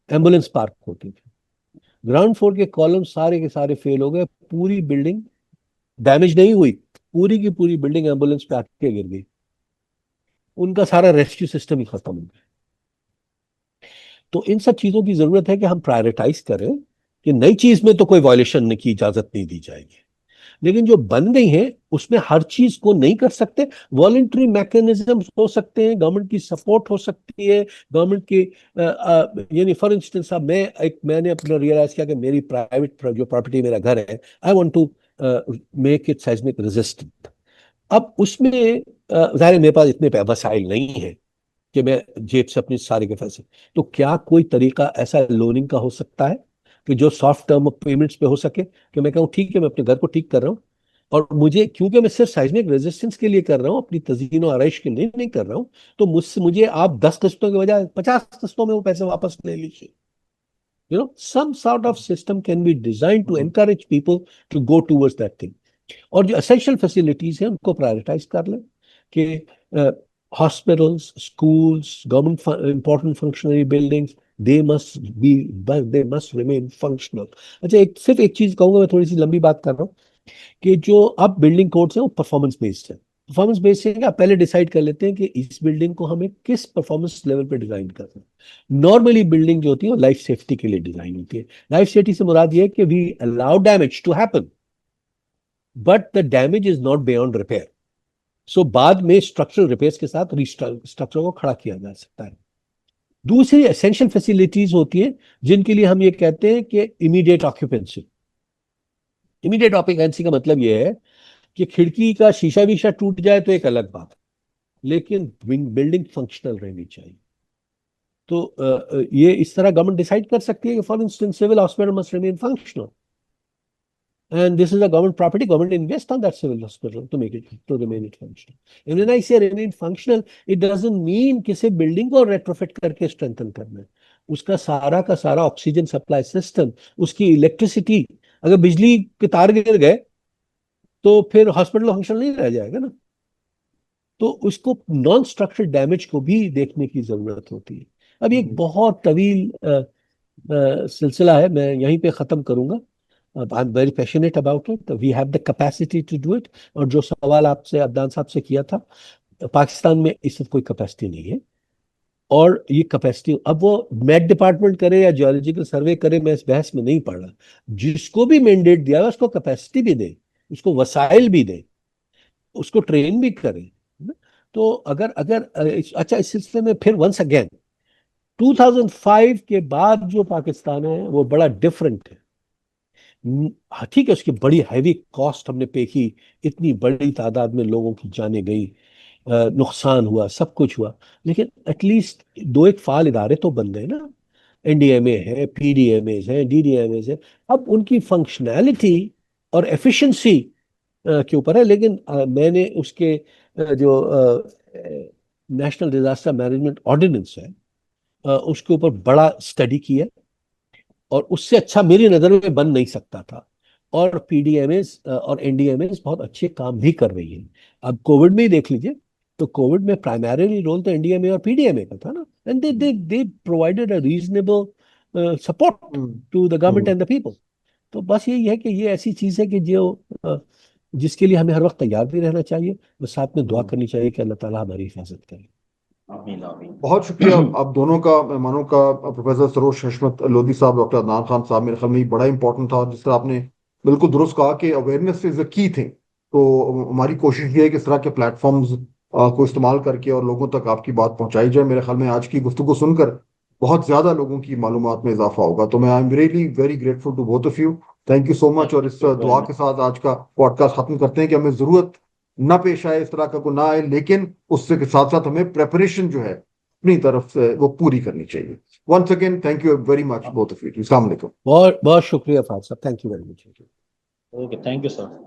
एम्बुलेंस पार्क होती थी। ग्राउंड फ्लोर के कॉलम सारे के सारे फेल हो गए, पूरी बिल्डिंग डैमेज नहीं हुई, पूरी की पूरी बिल्डिंग एम्बुलेंस पे आके गिर गई, उनका सारा रेस्क्यू सिस्टम ही खत्म हो गया। तो इन सब चीजों की जरूरत है कि हम प्रायोरिटाइज करें कि नई चीज में तो कोई वायलेशन की इजाजत नहीं दी जाएगी, लेकिन जो बन गई है उसमें हर चीज को नहीं कर सकते। वॉलंटरी मैकेनिज्म हो सकते हैं, गवर्नमेंट की सपोर्ट हो सकती है, गवर्नमेंट की यानी फॉर इंस्टेंस अब मैंने अपना रियलाइज किया कि मेरी प्राइवेट जो प्रॉपर्टी मेरा घर है, I want to make it seismic resistant. अब उसमें जाहिर है मेरे पास इतने वसाइल नहीं है कि मैं जेब से अपनी सारे के पैसे, तो क्या कोई तरीका ऐसा लोनिंग का हो सकता है कि जो सॉफ्ट टर्म पेमेंट्स पे हो सके, कि मैं कहूँ ठीक है मैं अपने घर को ठीक कर रहा हूँ और मुझे, क्योंकि मैं सिर्फ साइजमिक रेजिस्टेंस के लिए कर रहा हूँ, अपनी तज़ीन और आरइश के लिए नहीं कर रहा हूँ, तो मुझे आप 10 किस्तों के बजाय 50 किस्तों में वो पैसे वापस ले लीजिए। some sort of system can be designed to encourage people to go towards that thing। और जो एसेंशियल फैसिलिटीज हैं उनको प्रायोरिटाइज कर लें कि hospitals, schools, government important functionary buildings, they must remain functional. अच्छा, सिर्फ एक चीज कहूंगा, मैं थोड़ी सी लंबी बात कर रहा हूँ कि जो अब बिल्डिंग कोड्स हैं वो परफॉर्मेंस बेस्ड है। परफॉर्मेंस बेस्ड है, आप पहले डिसाइड कर लेते हैं कि इस बिल्डिंग को हमें किस परफॉर्मेंस लेवल पे डिजाइन करना है। नॉर्मली बिल्डिंग जो होती है वो लाइफ सेफ्टी के लिए डिजाइन होती है। लाइफ सेफ्टी से मुराद ये है कि we allow damage to happen but the damage is not beyond repair. So बाद में स्ट्रक्चरल रिपेयर्स के साथ स्ट्रक्चर को खड़ा किया जा सकता है। दूसरी एसेंशियल फैसिलिटीज होती है जिनके लिए हम ये कहते हैं कि इमीडिएट ऑक्यूपेंसी। इमीडिएट ऑक्यूपेंसी का मतलब ये है कि खिड़की का शीशा वीशा टूट जाए तो एक अलग बात है, लेकिन बिल्डिंग फंक्शनल रहनी चाहिए। तो ये इस तरह गवर्नमेंट डिसाइड कर सकती है कि for instance civil hospital must remain functional and this is a government property, government invest on that civil hospital to make it, to remain it functional। and when I say remain functional, it doesn't mean किसी building को retrofit करके strengthen करना है। उसका सारा का सारा oxygen supply system, उसकी इलेक्ट्रिसिटी, अगर बिजली के तार गिर गए तो फिर हॉस्पिटल फंक्शन नहीं रह जाएगा ना। तो उसको नॉन स्ट्रक्चरल डैमेज को भी देखने की जरूरत होती है। अब एक बहुत तवील सिलसिला है, मैं यहीं पे खत्म करूंगा। I'm very passionate about it. We have the capacity to do it। और जो सवाल आपसे अदनान साहब से किया था, पाकिस्तान में इस कोई कैपेसिटी नहीं है। और ये कैपेसिटी अब वो मैट डिपार्टमेंट करे या जियोलॉजिकल सर्वे करे, मैं इस बहस में नहीं पड़ रहा। जिसको भी मैंडेट दिया है उसको कैपेसिटी भी दे, उसको वसाइल भी दे, उसको ट्रेन भी करे। तो अगर अगर अच्छा, इस सिलसिले में फिर वंस अगेन 2005 के बाद जो पाकिस्तान है वो बड़ा डिफरेंट है। ठीक है, उसकी बड़ी हैवी कॉस्ट हमने पे की, इतनी बड़ी तादाद में लोगों की जानें गई, नुकसान हुआ, सब कुछ हुआ, लेकिन एटलीस्ट दो एक फाल इदारे तो बन गए ना। एनडीएमए है, पीडीएमए है, डीडीएमए है। अब उनकी फंक्शनैलिटी और एफिशिएंसी के ऊपर है, लेकिन मैंने उसके जो नेशनल डिजास्टर मैनेजमेंट ऑर्डिनेंस है उसके ऊपर बड़ा स्टडी किया और उससे अच्छा मेरी नज़र में बन नहीं सकता था। और पीडीएमएस और एनडीएमएस बहुत अच्छे काम भी कर रही है। अब कोविड में ही देख लीजिए, तो कोविड में प्राइमरीली रोल तो एनडीएमए और पीडीएमए का था ना, and they provided a reasonable support to the government and the people. तो बस यही है कि ये ऐसी चीज है कि जो जिसके लिए हमें हर वक्त तैयार भी रहना चाहिए, और साथ में दुआ करनी चाहिए कि अल्लाह ताला हमारी हिफाजत करे। आमीन आमीन। बहुत शुक्रिया आप दोनों का, मेहमानों का, प्रोफेसर सरोज हशमत लोधी साहब, डॉक्टर अदनान खान साहब। मेरे ख्याल में ये बड़ा इंपॉर्टेंट था, जिस तरह आपने बिल्कुल दुरुस्त कहा कि awareness is the key thing. तो हमारी कोशिश ये है कि इस तरह के प्लेटफॉर्म्स को इस्तेमाल करके और लोगों तक आपकी बात पहुंचाई जाए। मेरे ख्याल में आज की गुफ्तगू सुनकर बहुत ज्यादा लोगों की मालूमात में इजाफा होगा। तो मैं I am really very grateful to both of you. Thank you so much. और इस दुआ के साथ आज का पॉडकास्ट खत्म करते हैं कि हमें जरूरत ना पेश आए, इस तरह का को ना आए, लेकिन उससे साथ साथ हमें प्रेपरेशन जो है अपनी तरफ से वो पूरी करनी चाहिए। Once again thank you very much both of you. अस्सलाम वालेकुम। बहुत बहुत शुक्रिया फाद साहब, thank you very much. Okay, thank you sir.